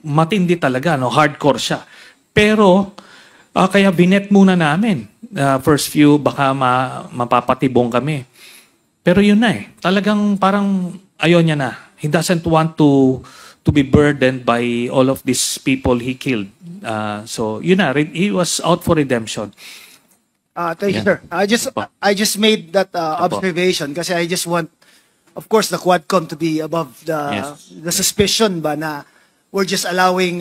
matindi talaga, hardcore siya. Pero kaya binet muna namin. First few, baka mapapatibong kami. Pero yun na talagang parang ayaw niya na. He doesn't want to be burdened by all of these people he killed. So yun na, he was out for redemption. Thank you, sir. I just made that observation kasi I just want, of course, the Quadcom to be above the suspicion ba na we're just allowing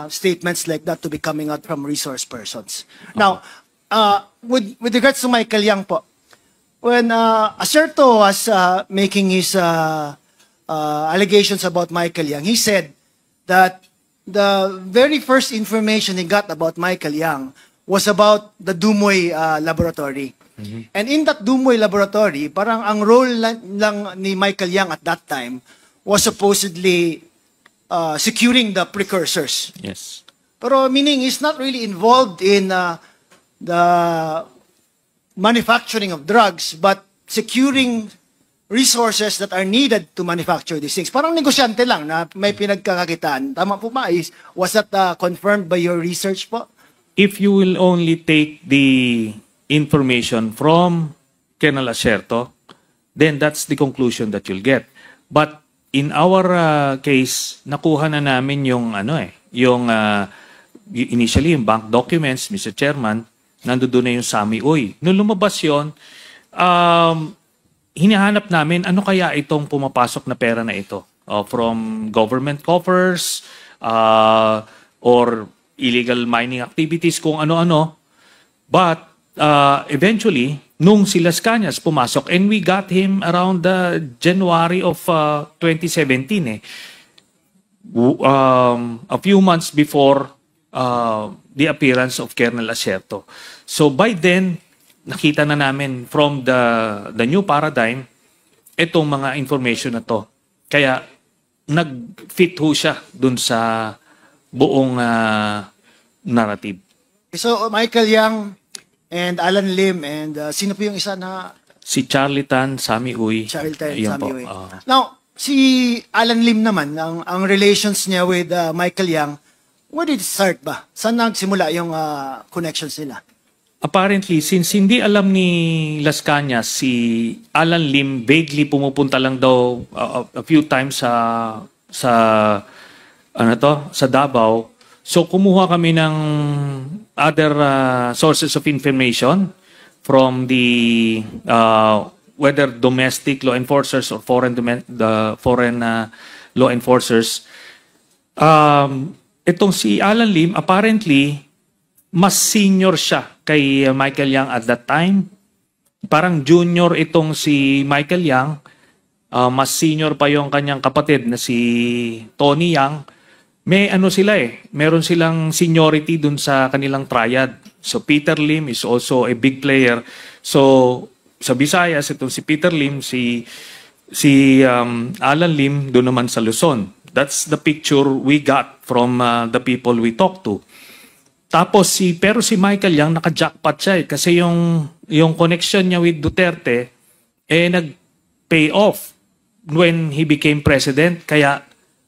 statements like that to be coming out from resource persons. Now, with regards to Michael Yang po, when Acerto was making his allegations about Michael Yang, he said that the very first information he got about Michael Yang was about the Dumoy laboratory. And in that Dumoy laboratory, parang ang role lang ni Michael Yang at that time was supposedly securing the precursors. Yes. Pero meaning he's not really involved in the manufacturing of drugs, but securing resources that are needed to manufacture these things. Parang negosyante lang na may pinagkakakitaan. Tama po ba? Was that confirmed by your research po? If you will only take the information from Colonel Acerto, then that's the conclusion that you'll get. But in our case, nakuha na namin yung initially yung bank documents, Mr. Chairman, nandoon na yung Sami Uy. Nung lumabas yun, hinahanap namin ano kaya itong pumapasok na pera na ito from government coffers or illegal mining activities, kung ano-ano. But eventually, nung si Las Cañas pumasok, and we got him around January of 2017 a few months before the appearance of Colonel Acerto. So by then, nakita na namin from the new paradigm itong mga information na to. Kaya nag-fit ho siya dun sa buong narrative. So Michael Yang and Alan Lim and sino po yung isa na? Si Charlie Tan, Sami Uy. Charlie Tan, Sami Uy. Now, si Alan Lim naman, ang relations niya with Michael Yang, where did it start ba? Saan nagsimula yung connections nila? Apparently, since hindi alam ni Las Cañas, si Alan Lim vaguely pumupunta lang daw a few times sa Davao. So kumuha kami ng other sources of information from the whether domestic law enforcers or foreign law enforcers. Itong si Alan Lim, apparently mas senior siya kay Michael Yang at that time. Parang junior itong si Michael Yang. Mas senior pa yung kanyang kapatid na si Tony Yang. May sila meron silang seniority dun sa kanilang triad. So Peter Lim is also a big player. So sa Visayas, itong si Peter Lim, si Alan Lim doon naman sa Luzon. That's the picture we got from the people we talked to. Tapos pero si Michael Yang naka-jackpot siya kasi yung connection niya with Duterte nag-pay off when he became president, kaya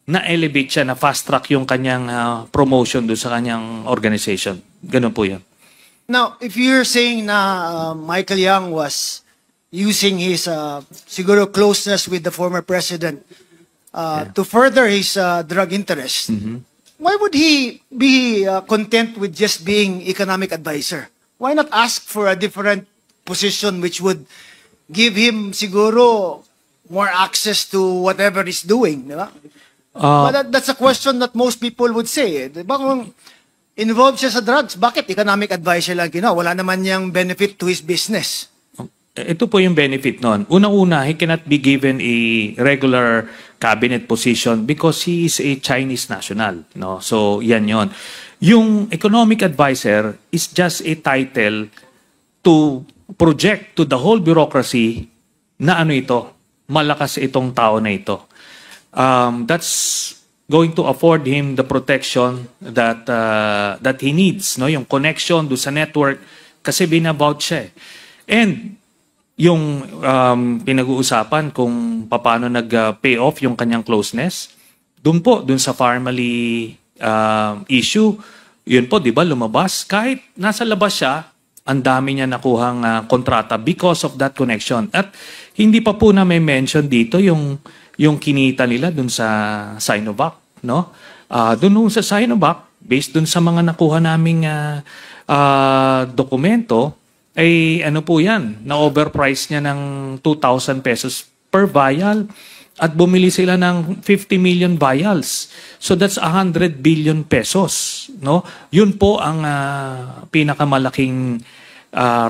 na-elevate siya, na fast-track yung kanyang promotion doon sa kanyang organization. Ganun po yun. Now, if you're saying na Michael Yang was using his siguro closeness with the former president to further his drug interest, why would he be content with just being economic advisor? Why not ask for a different position which would give him siguro more access to whatever he's doing, di ba? But that's a question that most people would say. Di ba kung involved siya sa drugs, bakit economic advisor lang ginawa? Wala naman niyang benefit to his business. Ito po yung benefit nun. Unang-una, he cannot be given a regular cabinet position because he is a Chinese national. No? So, yan yon. Yung economic advisor is just a title to project to the whole bureaucracy na ano ito, malakas itong tao na ito. That's going to afford him the protection that he needs, no? Yung connection do sa network kasi binabout siya. And yung pinag-uusapan kung paano nag-pay off yung kanyang closeness, dun sa family issue, yun po, di ba, lumabas. Kahit nasa labas siya, ang dami niya nakuhang kontrata because of that connection. At hindi pa po na may mention dito yung kinita nila dun sa Sinovac, no? Dun sa Sinovac, based dun sa mga nakuha naming dokumento, ay ano po yan, na-overprice niya ng 2,000 pesos per vial at bumili sila ng 50 million vials. So that's 100 billion pesos, no? Yun po ang pinakamalaking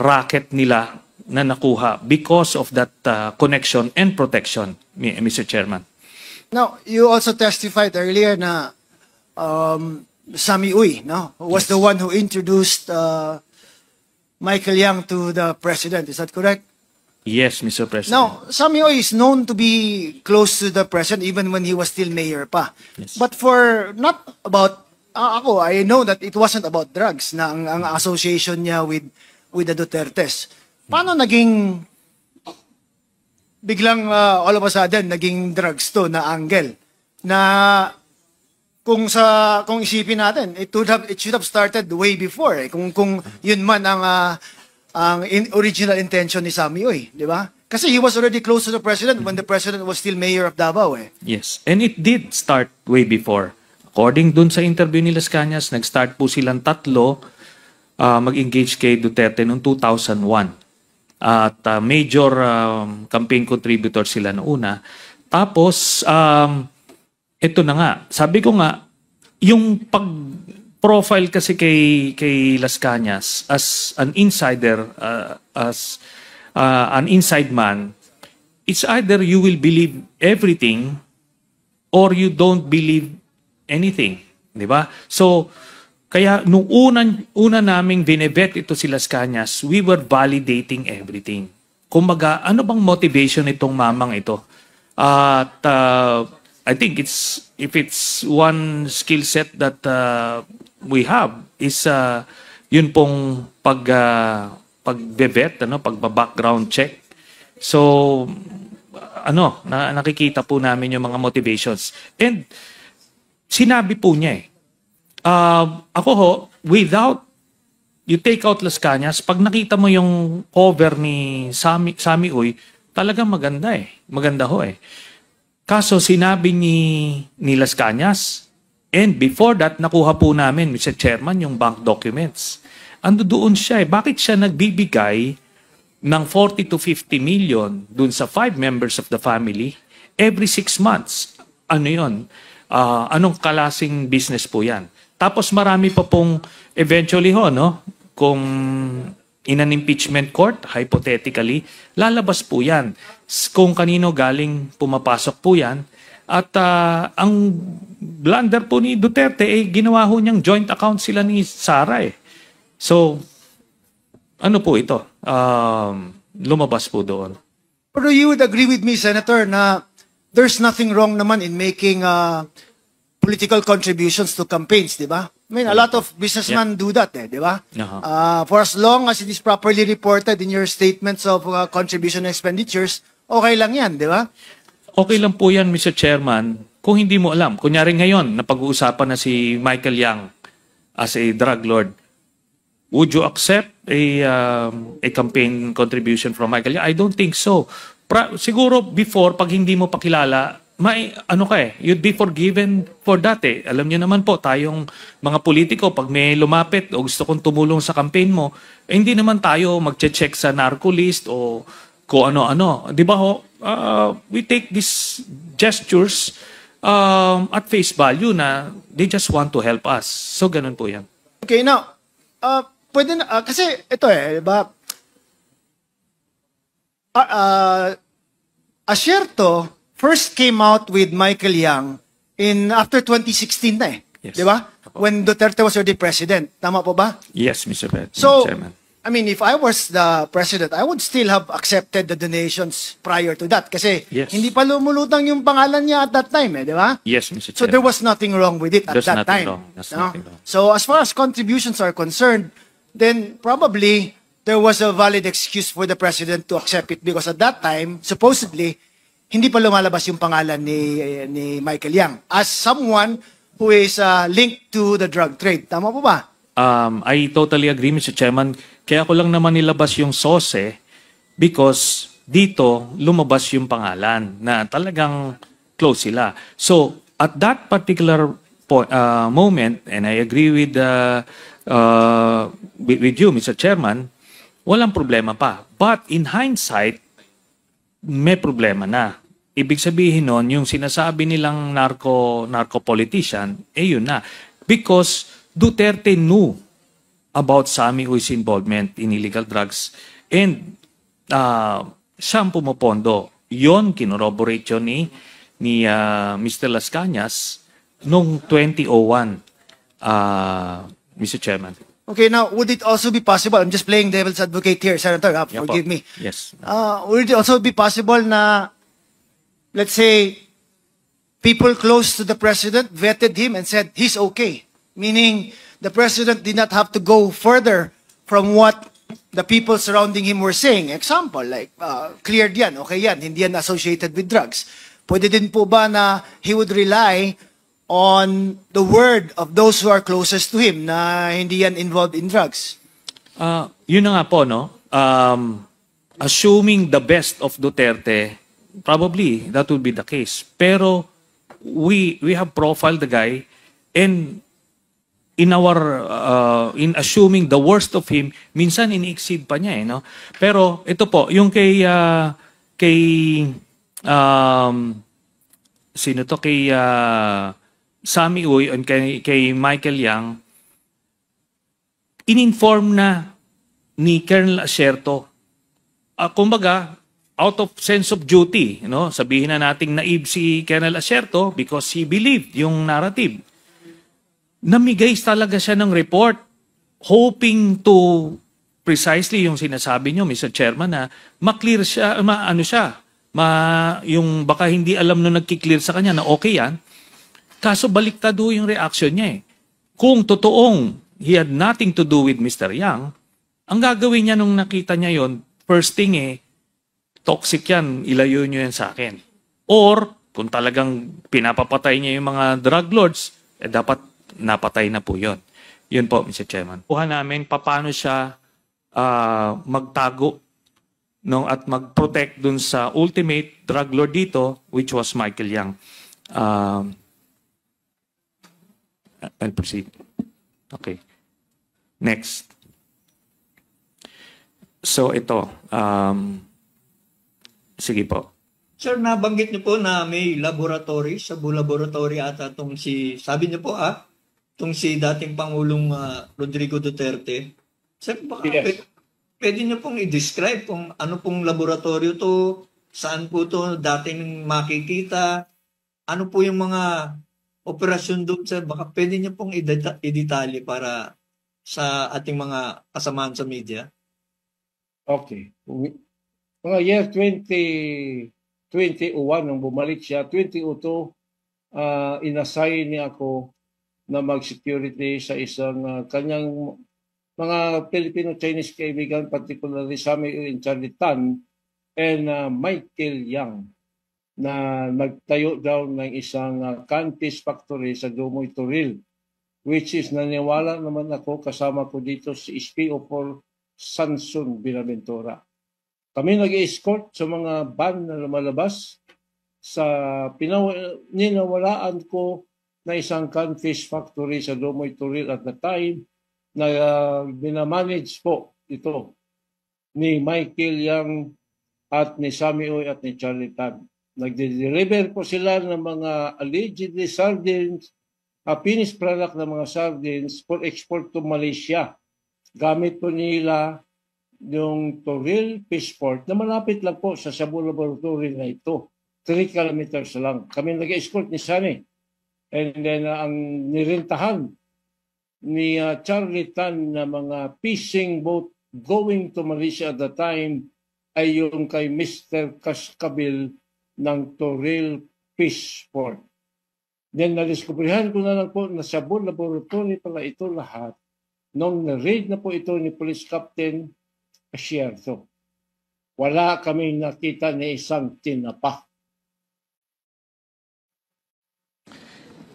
racket nila na nakuha because of that connection and protection, Mr. Chairman. Now, you also testified earlier na Sammy Uy, no, was the one who introduced Michael Yang to the president. Is that correct? Yes, Mr. President. Now, Sammy Uy is known to be close to the president even when he was still mayor pa. Yes. But for not about I know that it wasn't about drugs na ang association niya with the Dutertes. Paano naging biglang all of a sudden naging drugs to na angle na kung isipin natin it should have started way before kung yun man ang original intention ni Sammy Uy, di ba? Kasi he was already close to the president when the president was still mayor of Davao Yes, and it did start way before. According dun sa interview ni Las Cañas, nag-start po silang tatlo mag-engage kay Duterte noong 2001. At major campaign contributor sila noong una. Tapos, ito na nga. Sabi ko nga, yung pag-profile kasi kay Las Cañas as an insider, as an inside man, it's either you will believe everything or you don't believe anything. Di ba? So, kaya nung una naming binebet ito si Las Cañas, we were validating everything. Kumbaga, ano bang motivation itong mamang ito? At I think if it's one skill set that we have is yun pong pag-bebet, pagba-background check. So, nakikita po namin yung mga motivations. And sinabi po niya ako ho, without you take out Las Cañas, pag nakita mo yung cover ni Sammy Uy, talagang maganda Maganda ho Kaso sinabi ni Las Cañas, and before that, nakuha po namin, Mr. Chairman, yung bank documents. Ando doon siya Bakit siya nagbibigay ng 40 to 50 million dun sa 5 members of the family every 6 months? Ano yun? Anong kalasing business po yan? Tapos marami pa pong eventually kung in an impeachment court, hypothetically, lalabas po yan. Kung kanino galing pumapasok po yan. At ang blunder po ni Duterte, ginawa ho niyang joint account sila ni Sara So, ano po ito? Lumabas po doon. Pero you would agree with me, Senator, na there's nothing wrong naman in making political contributions to campaigns, di ba? I mean, a lot of businessmen do that, di ba? For as long as it is properly reported in your statements of contribution expenditures, okay lang yan, di ba? Okay lang po yan, Mr. Chairman, kung hindi mo alam. Kunyari ngayon, napag-uusapan na si Michael Yang as a drug lord. Would you accept a campaign contribution from Michael Yang? I don't think so. Siguro before, pag hindi mo pakilala, you'd be forgiven for that eh. Alam niyo naman po, tayong mga politiko, pag may lumapit o gusto kong tumulong sa campaign mo, hindi naman tayo magche-check sa narco list o kung ano-ano. Di ba ho? We take these gestures at face value na they just want to help us. So, ganun po yan. Okay, now, pwede na, kasi ito di ba? Asierto first came out with Michael Yang after 2016 na Yes. di ba? When Duterte was already president. Tama po ba? Yes, Mr. So, Chairman. I mean, if I was the president, I would still have accepted the donations prior to that. Kasi hindi pa lumulutang yung pangalan niya at that time, di ba? Yes, Mr. Chairman. So there was nothing wrong with it at There's that nothing time. wrong. There's nothing wrong. So as far as contributions are concerned, then probably there was a valid excuse for the president to accept it because at that time, supposedly, hindi pa lumalabas yung pangalan ni Michael Yang as someone who is linked to the drug trade. Tama po ba? I totally agree, Mr. Chairman. Kaya ko lang naman nilabas yung SOSE because dito lumabas yung pangalan na talagang close sila. So, at that particular moment, and I agree with you, Mr. Chairman, walang problema pa. But in hindsight, may problema na. Ibig sabihin nun, yung sinasabi nilang narco politician, yun na. Because Duterte knew about Sammy Uy's involvement in illegal drugs and siyang pumopondo. Yon kinorroborate yun ni Mr. Las Cañas noong 2001, Mr. Chairman. Okay, now, would it also be possible, I'm just playing devil's advocate here, Senator, forgive me. Yes. Would it also be possible na, let's say, people close to the president vetted him and said, he's okay? Meaning, the president did not have to go further from what the people surrounding him were saying. Example, like, cleared yan, okay yan, hindi yan associated with drugs. Pwede din po ba na he would rely on the word of those who are closest to him na hindi yan involved in drugs? Yun na nga po, no? Assuming the best of Duterte, probably that would be the case. Pero we have profiled the guy and in assuming the worst of him, minsan ini-exceed pa niya no? Pero ito po, yung kay sino to? Kay Sammy Uy and kay Michael Yang, in-inform na ni Colonel Asierto. Kumbaga, out of sense of duty, sabihin na nating naive si Colonel Asierto because he believed yung narrative. Namigay talaga siya ng report hoping to precisely yung sinasabi nyo, Mr. Chairman, na maklear siya, yung baka hindi alam nung nagkiklear sa kanya na okay yan. Kaso baliktad yung reaction niya Kung totoong he had nothing to do with Mr. Yang, ang gagawin niya nung nakita niya yon, first thing toxic yan, ilayo nyo yan sa akin. Or, kung talagang pinapapatay niya yung mga drug lords, dapat napatay na po yun. Yun po, Mr. Chairman. Kuha namin paano siya magtago at mag-protect dun sa ultimate drug lord dito, which was Michael Yang. I'll proceed. Okay. Next. So, ito. Sige po. Sir, nabanggit niyo po na may laboratory, Shabu Laboratory ata sabi niyo po itong si dating Pangulong Rodrigo Duterte. Sir, baka pwede niyo pong i-describe kung ano pong laboratorio to, saan po to dating makikita, ano po yung mga operasyon doon, sir, baka pwede niyo pong i-detalye para sa ating mga kasamahan sa media. Okay. mga year 2021 nung bumalik siya, 2002, inassign niya ako na mag-security sa isang kanyang mga Filipino-Chinese kaibigan, particularly Sammy in Charlie Tan and Michael Yang, na nagtayo daw ng isang canfish factory sa Dumoy Toril, which is naniwala naman ako, kasama ko dito si SPO4 Sanson Binaventura. Kami nag-escort sa mga van na lumalabas sa ninawalaan ko na isang canfish factory sa Dumoy Toril at the time na binamanage po ito ni Michael Yang at ni Sammy Oy at ni Charlie Tan. Nagde-deliver po sila ng mga allegedly sardines, finished product ng mga sardines for export to Malaysia. Gamit po nila yung Toril Fish Port na malapit lang po sa Cebu Laboratory na ito. 3 kilometers lang. Kami nag-escort ni Sunny. And then ang nirintahan ni Charlie Tan na mga fishing boat going to Malaysia at the time ay yung kay Mr. Cascabil ng Toril Fish Port. Then nadiskubrihan ko na lang po na sa Cebu Laboratory pala ito lahat nung na-raid na po ito ni Police Captain Asierto. Wala kaming nakita ni isang tinapa.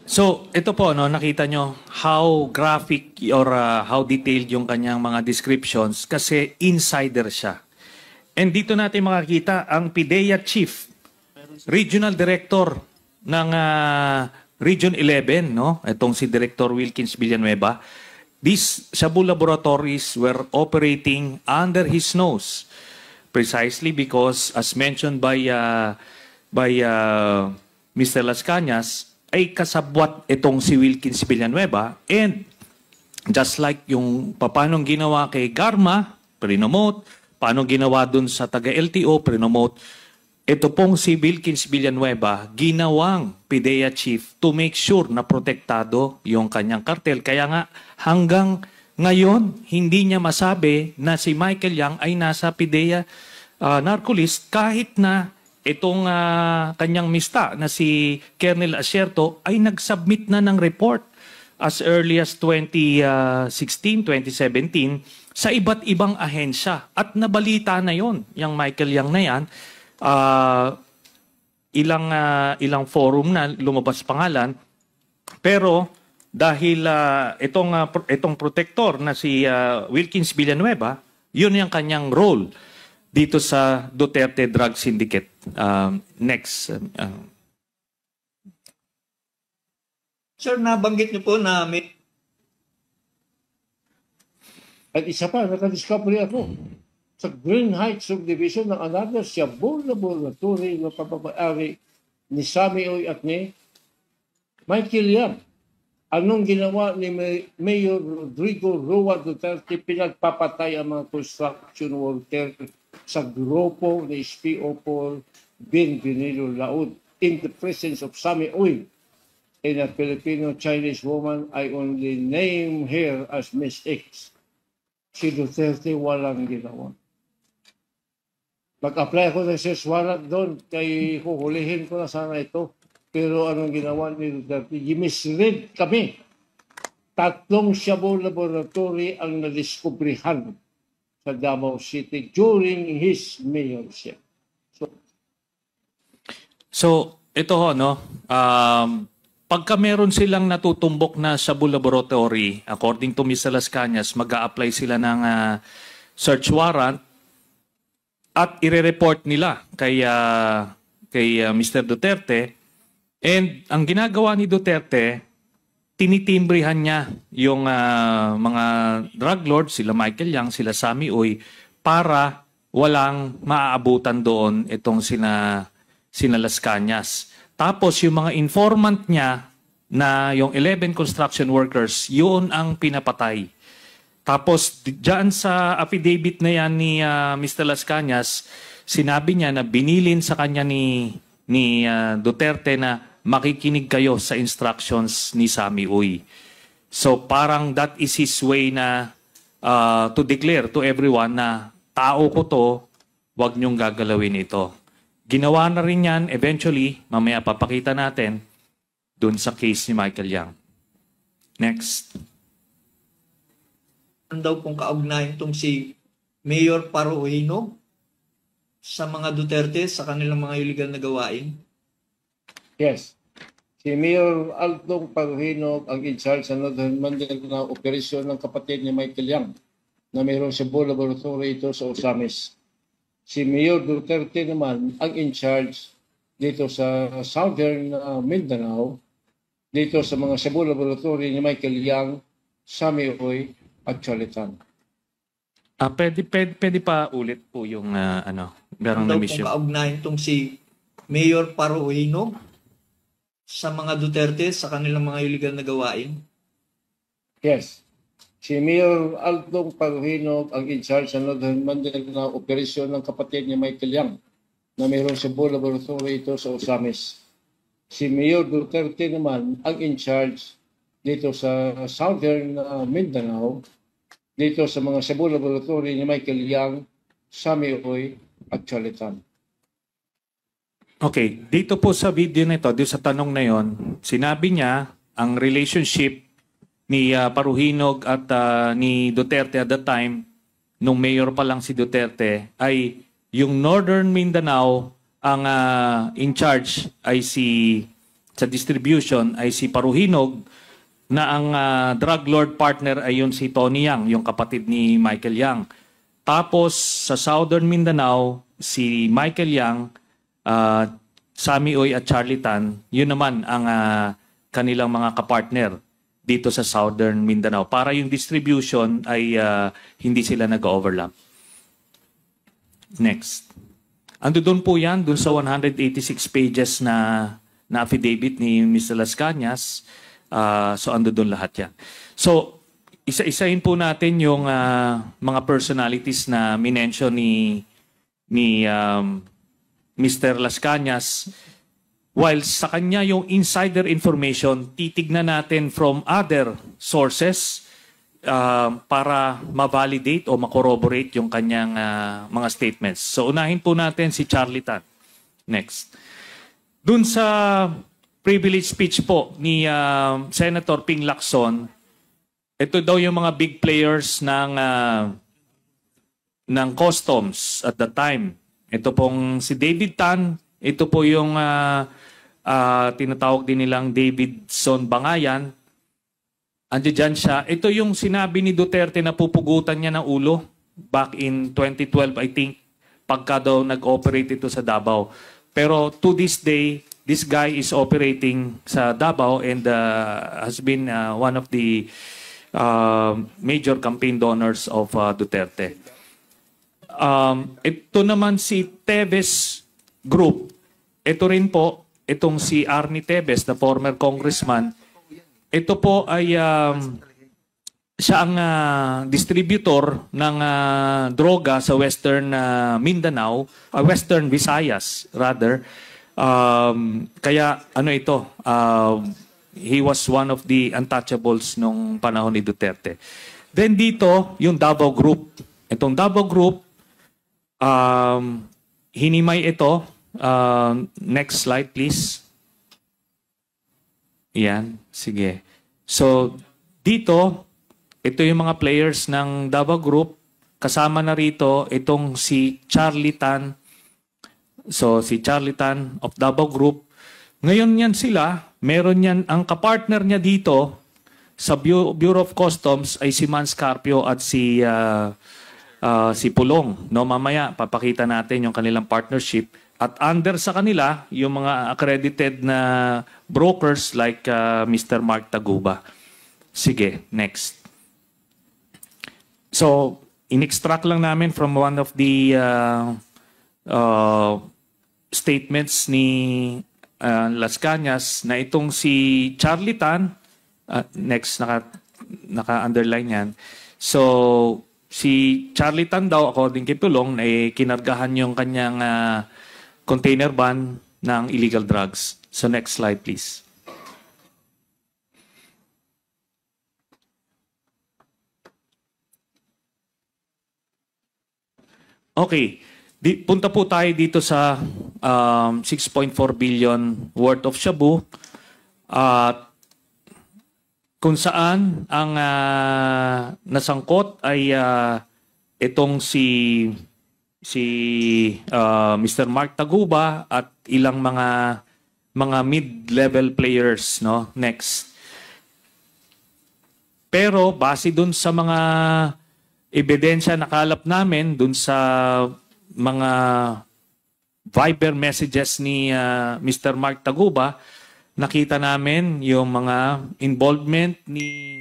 So, ito po, no, nakita nyo how graphic or how detailed yung kanyang mga descriptions kasi insider siya. And dito natin makakita ang PIDEA Chief, Regional Director ng Region 11, no? Itong si Director Wilkins Villanueva. These Cebu laboratories were operating under his nose precisely because, as mentioned by Mr. Las Cañas, ay kasabwat itong si Wilkins Villanueva, and just like yung paanong ginawa kay Garma, prinomote, paano ginawa dun sa taga-LTO, prinomote, ito pong si Wilkins Villanueva, ginawang PIDEA Chief to make sure na protektado yung kanyang kartel. Kaya nga hanggang ngayon, hindi niya masabi na si Michael Yang ay nasa PIDEA narcolist kahit na itong kanyang mista na si Colonel Asierto ay nag-submit na ng report as early as 2016, 2017 sa iba't ibang ahensya. At nabalita na yon, yung Michael Yang na yan, ilang forum na lumabas pangalan, pero dahil itong protector na si Wilkins Villanueva, yun yung kanyang role dito sa Duterte Drug Syndicate. Next. Sir, nabanggit niyo po na may... At isa pa, nakadiscovery ako sa Green Heights Subdivision ng another Cebu Laboratory na papabayari ni Sammy Oy at ni Michael Yang. Anong ginawa ni Mayor Rodrigo Roa Duterte? Pinagpapatay ang mga construction worker sa grupo ni SPO4 Benvenido Laud in the presence of Sammy Oy and a Filipino-Chinese woman. I only name her as Miss X. Si Duterte walang ginawa. Mag-apply ako ng search warrant doon, kay huhulihin ko na sana ito. Pero anong ginawa ni Duterte? Misread kami. 3 Cebu Laboratory ang nadiskubrihan sa Davao City during his mayorship. So ito ho, no? Pagka meron silang natutumbok na Cebu Laboratory, according to Mr. Las Cañas, mag-a-apply sila ng search warrant at ire-report nila kay Mr. Duterte. And ang ginagawa ni Duterte, tinitimbrihan niya yung mga drug lords, sila Michael Yang, sila Sammy Oy, para walang maaabutan doon itong sina Las Cañas. Tapos yung mga informant niya na yung 11 construction workers, yun ang pinapatay. Tapos diyan sa affidavit na yan ni Mr. Las Cañas, sinabi niya na binilin sa kanya ni Duterte na makikinig kayo sa instructions ni Sammy Oy. So parang that is his way na to declare to everyone na tao ko to, Huwag niyong gagalawin ito. Ginawa na rin yan eventually, mamaya papakita natin dun sa case ni Michael Yang. Next. Ano daw pong kaugnayan itong si Mayor Paruhino sa mga Duterte sa kanilang mga illegal na gawain? Yes. Si Mayor Aldong Paruhino ang in-charge sa Northern Manila na operasyon ng kapatid ni Michael Yang na mayroong Cebu Laboratory ito sa Osamis. Si Mayor Duterte naman ang in-charge dito sa Southern Mindanao, dito sa mga Cebu Laboratory ni Michael Yang, Sami-Oy at Cholitan. Pwede pa ulit po yung garang na Ano daw mission. pong kaugnayan itong si Mayor Paruhino sa mga Duterte sa kanilang mga illegal na gawain? Yes. Si Mayor Aldong Paruhino ang in-charge sa Northern Manila na operasyon ng kapatid ni Michael Yang na mayroong Cebu Laboratory ito sa Osamis. Si Mayor Duterte naman ang in-charge dito sa Southern Mindanao, dito sa mga Cebu Laboratory ni Michael Yang, Sami-Oy at Cholitan. Okay, dito po sa video na ito, dito sa tanong na yon, sinabi niya ang relationship ni Paruhinog at ni Duterte at the time, nung mayor pa lang si Duterte, ay yung Northern Mindanao ang in charge ay sa distribution ay si Paruhinog, na ang drug lord partner ay yun si Tony Yang, yung kapatid ni Michael Yang. Tapos sa Southern Mindanao, si Michael Yang, Sami-Oy at Charlie Tan, yun naman ang kanilang mga kapartner dito sa Southern Mindanao. Para yung distribution ay hindi sila nag-overlap. Next. Ando doon po yan, doon sa 186 pages na affidavit ni Mr. Las Cañas. So ando doon lahat yan. So, isa-isahin po natin yung mga personalities na minention ni Mr. Las Cañas. While sa kanya yung insider information, titignan natin from other sources para ma-validate o ma-corroborate yung kanyang mga statements. So unahin po natin si Charlie Tan. Next. Dun sa privilege speech po ni Senator Ping Lacson, ito daw yung mga big players ng customs at the time. Ito pong si David Tan, ito po yung tinatawag din nilang Davidson Bangayan. Andiyan siya. Ito yung sinabi ni Duterte na pupugutan niya ng ulo back in 2012, I think, pagka daw nag-operate ito sa Davao. Pero to this day, this guy is operating sa Davao and has been one of the major campaign donors of Duterte. Ito naman si Teves Group. Ito rin po, itong si Arnie Teves, na former congressman. Ito po ay siya ang distributor ng droga sa Western Mindanao, Western Visayas rather. Kaya ano ito, he was one of the untouchables nung panahon ni Duterte. Then dito, yung Davao Group. Itong Davao Group, hinimay ito. Next slide, please. Yan, sige. So, dito, ito yung mga players ng Davao Group. Kasama na rito itong si Charlie Tan. So, si Charlie Tan of Davao Group. Ngayon yan sila, meron yan, ang kapartner niya dito sa Bureau of Customs ay si Man Scarpio at si Pulong. No, mamaya, papakita natin yung kanilang partnership. At under sa kanila, yung mga accredited na brokers like Mr. Mark Taguba. Sige, next. So, in-extract lang namin from one of the statements ni Las Cañas na itong si Charlie Tan, next, naka-underline yan. So, si Charlie Tan daw, according kay Pulong, ay kinargahan yung kanyang container van ng illegal drugs. So next slide, please. Okay. Punta po tayo dito sa 6.4 billion worth of shabu at kung saan ang nasangkot ay itong si Mr. Mark Taguba at ilang mga mid-level players, no? Next. Pero base dun sa mga ebidensya nakalap namin dun sa mga Viber messages ni Mr. Mark Taguba, nakita namin yung mga involvement ni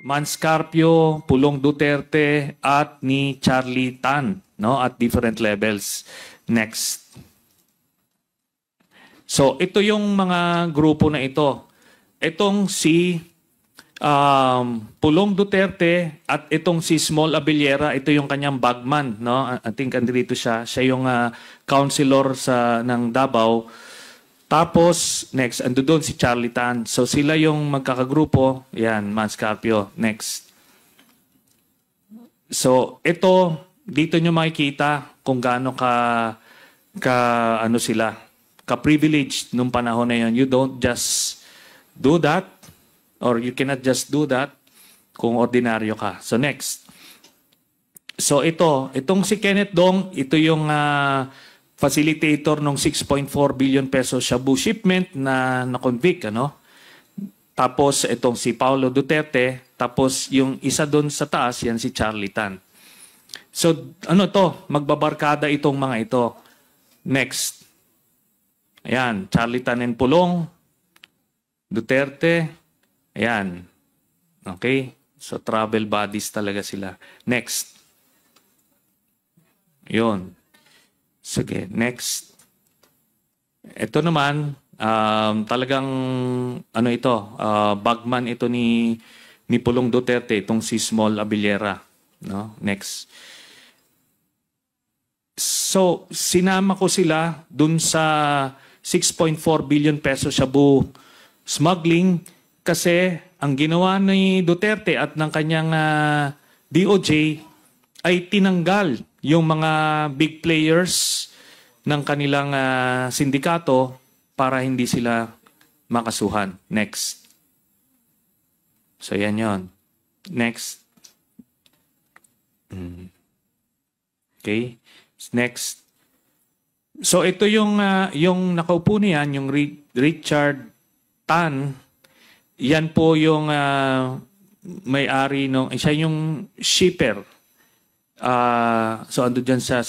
Mans Carpio, Pulong Duterte at ni Charlie Tan, no, at different levels. Next. So ito yung mga grupo na ito. Itong si Pulong Duterte at itong si Small Abellera, ito yung kanyang bagman, no? I think andito siya. Siya yung councilor ng Davao. Tapos, next, ando doon si Charlie Tan. So sila yung magkakagrupo. Yan, Mans Carpio. Next. So ito, dito nyo makikita kung gaano ano sila, ka-privileged nung panahon na yun. You don't just do that. Or you cannot just do that kung ordinaryo ka. So next. So itong si Kenneth Dong, ito yung facilitator ng 6.4 billion peso shabu shipment na na-convict, ano? Tapos itong si Paulo Duterte, tapos yung isa doon sa taas, yan si Charlie Tan. So ano to? Magbabarkada itong mga ito. Next. Ayan, Charlie Tan and Pulong, Duterte. Ayan. Okay? So, travel buddies talaga sila. Next. Yun. Sige, next. Ito naman, talagang, ano ito, bagman ito ni Pulong Duterte, itong si Small Abellera. No? Next. So, sinama ko sila dun sa 6.4 billion peso shabu smuggling. Kasi ang ginawa ni Duterte at ng kanyang DOJ ay tinanggal yung mga big players ng kanilang sindikato para hindi sila makasuhan. Next. So yan yon. Next. Okay. Next. So ito yung nakaupo niyan, yung Richard Tan. Yan po yung may-ari nung, siya yung shipper. So ando dyan sa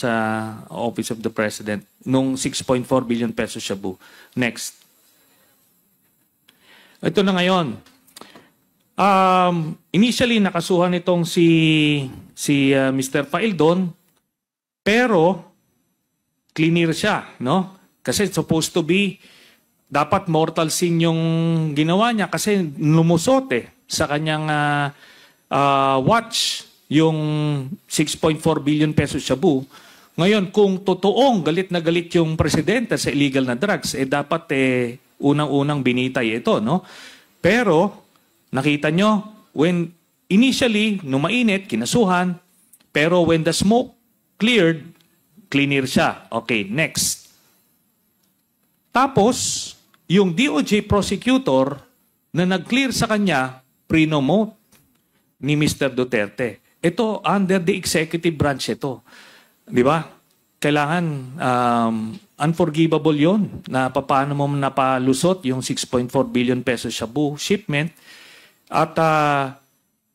Office of the President nung 6.4 billion peso shabu. Next. Ito na ngayon. Initially nakasuhan itong si Mr. Faildon, pero cleaner siya, no? Kasi supposed to be dapat mortal sin yung ginawa niya kasi lumusot sa kanyang watch yung 6.4 billion peso shabu. Ngayon, kung totoong galit na galit yung presidente sa illegal na drugs, dapat unang-unang binitay ito, no? Pero, nakita nyo, when initially, nung mainit, kinasuhan, pero when the smoke cleared, cleaner siya. Okay, next. Tapos, yung DOJ prosecutor na nag-clear sa kanya, pre-nomote ni Mr. Duterte. Ito, under the executive branch ito. Di ba? Kailangan, unforgivable yon na paano mo napalusot yung 6.4 billion peso shabu shipment. At,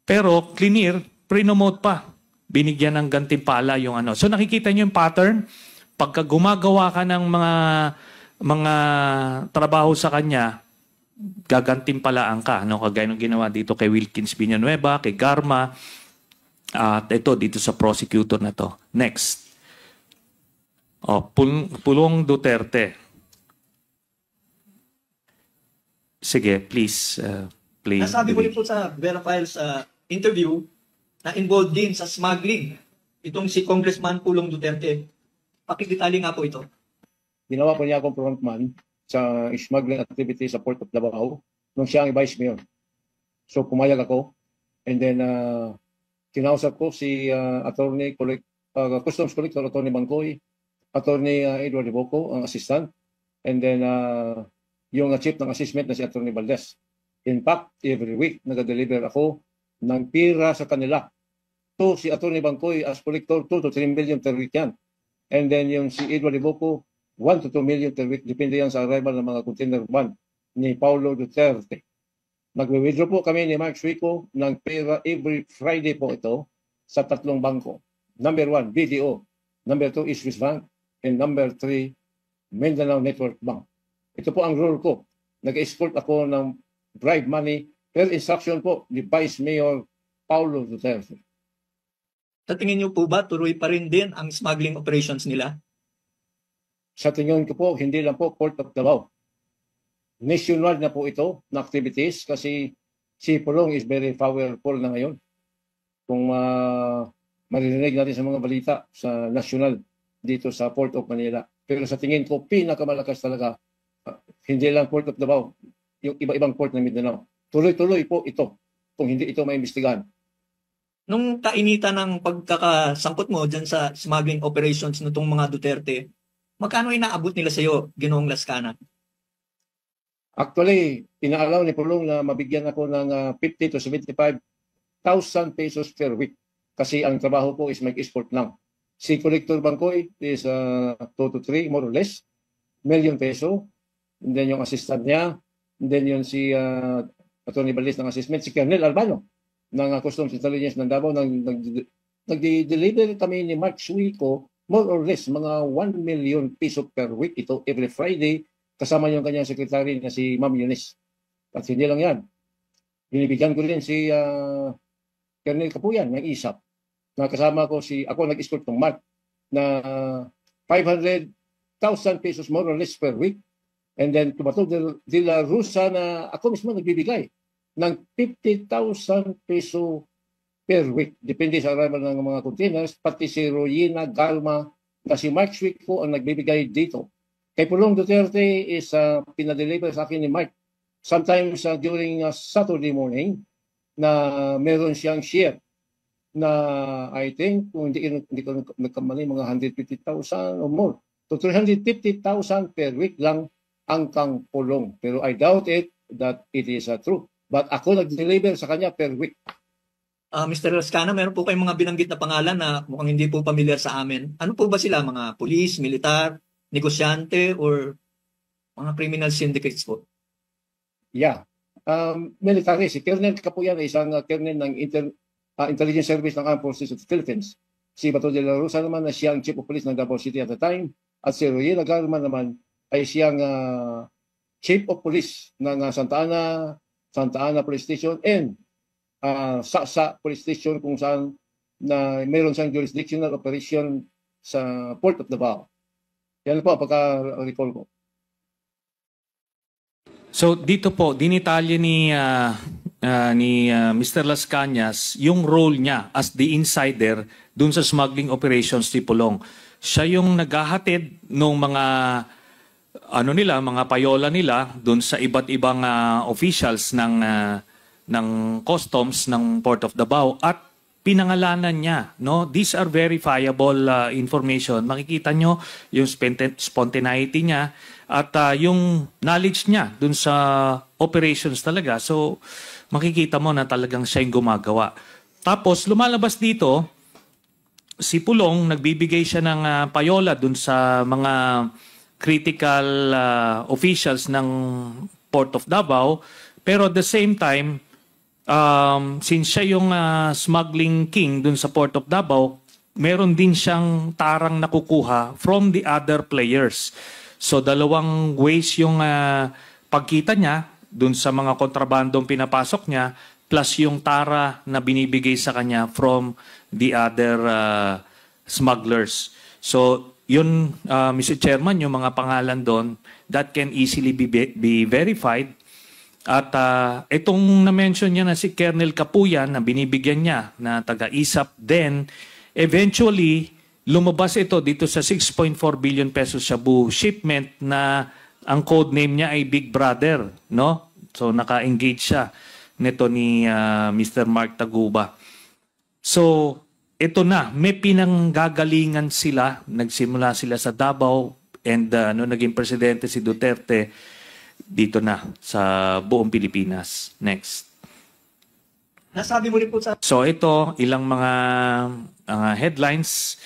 pero, clear, pre-nomote pa. Binigyan ng gantimpala yung ano. So, nakikita nyo yung pattern. Pagka gumagawa ka ng mga trabaho sa kanya, gagantimpalaan ka. No? Kagaya ng ginawa dito kay Wilkins Villanueva, kay Garma, at ito dito sa prosecutor na to. Next. Pulong Duterte. Sige, please. Please. Nasabi ko rin po sa Vera Files interview na involved din sa smuggling. Itong si Congressman Pulong Duterte. Pakidetali nga po ito. Ginawa po niya akong frontman sa smuggling activity sa Port of Davao nung siya ang vice mayor. So pumayag ako and then kinausap ko si Customs Collector Attorney Bangkoy Attorney Edward Iboco, ang assistant, and then yung chief ng assessment na si Attorney Valdez. In fact, every week nag-deliver ako ng pira sa kanila. To si Attorney Bangkoy as collector, 2 to 3 million per week yan. And then yung si Edward Iboco, 1 to 2 million per week. Depende yan sa arrival ng mga container van ni Paulo Duterte. Nagwe-withdraw po kami ni Mark Suico ng pera every Friday po ito sa 3 bangko. Number 1, BDO. Number 2 is Swiss Bank. And number 3, Mindanao Network Bank. Ito po ang rule ko. Nag-escort ako ng bribe money per instruction po ni Vice Mayor Paulo Duterte. Sa tingin niyo po ba, tuloy pa rin din ang smuggling operations nila? Sa tingin ko po, hindi lang po Port of Davao. National na po ito na activities kasi si Pulong is very powerful na ngayon. Kung maririnig natin sa mga balita sa national dito sa Port of Manila. Pero sa tingin ko, pinakamalakas talaga, hindi lang Port of Davao, yung iba-ibang port ng Mindanao. Tuloy-tuloy po ito kung hindi ito maimbestigahan. Nung kainitan ng pagkakasangkot mo dyan sa smuggling operations nitong mga Duterte, magkano inaabot nila sa iyo, Ginoong Lascana? Actually, inaalaw ni Pulong na mabigyan ako ng 50 to 75,000 pesos per week. Kasi ang trabaho ko is mag-export lang. Si Collector Bangkoy is 2 to 3, more or less, million peso. And then yung assistant niya, and then yung si Attorney Valdez ng assessment, si Colonel Albano ng Customs Intelligence ng Davao. Nag-deliver kami ni Mark Suico, more or less, mga 1 million peso per week. Ito every Friday, kasama yung kanyang secretary na si Ma'am Eunice. At hindi lang yan. Binibigyan ko rin si Colonel Kapuyan ng ISAP. Nakasama ko ako nag-escort ng Mark na 500,000 pesos more or less per week. And then Tubato de la Rosa na ako mismo nagbibigay ng 50,000 peso per week. Depende sa arrival ng mga containers. Pati si Royina Galma na si Mark Suico ang nagbibigay dito. Kay Pulong Duterte is pinadeliver sa akin ni Mike. Sometimes during Saturday morning na meron siyang share na I think kung hindi ko nagkamali mga 150,000 or more. So 350,000 per week lang ang kang Pulong. Pero I doubt it that it is true. But ako nag-deliver sa kanya per week. Mr. Lascana, meron po kayong mga binanggit na pangalan na mukhang hindi po familiar sa amin. Ano po ba sila? Mga pulis, militar, negosyante, or mga criminal syndicates po? Yeah. Military. Si Colonel Kapuyan ay isang colonel ng Intelligence Service ng Armed Forces of the Philippines. Si Bato de la Rosa naman na siyang Chief of Police ng Davao City at the time. At si Royena Garman naman ay siyang Chief of Police ng Santa Ana Police Station and Saksa Police Station kung saan na meron siyang jurisdictional operation sa Port of Davao. Yan po pagka-recall ko. So dito po, dinitalye ni Mr. Las Cañas yung role niya as the insider dun sa smuggling operations ni Pulong. Siya yung naghahatid ng mga mga payola nila dun sa iba't ibang officials ng customs ng Port of Davao at pinangalanan niya, no? These are verifiable information. Makikita nyo yung spontaneity niya at yung knowledge niya dun sa operations talaga. So makikita mo na talagang siya yung gumagawa. Tapos lumalabas dito si Pulong, nagbibigay siya ng payola dun sa mga critical officials ng Port of Davao, pero at the same time since siya yung smuggling king dun sa Port of Davao, meron din siyang tarang nakukuha from the other players. So dalawang ways yung pagkita niya dun sa mga kontrabandong pinapasok niya plus yung tara na binibigay sa kanya from the other smugglers. So yun, Mr. Chairman, yung mga pangalan doon that can easily be verified. At itong na-mention niya na si Colonel Kapuyan na binibigyan niya na taga-ISAP din, eventually lumabas ito dito sa 6.4 billion pesos shabu shipment na ang code name niya ay Big Brother, no? So naka-engage siya nito ni Mr. Mark Taguba. So ito na, may pinanggagalingan sila. Nagsimula sila sa Davao and nung naging presidente si Duterte, dito na sa buong Pilipinas. Next. Nasabi mo rin po sa... So ito, ilang mga headlines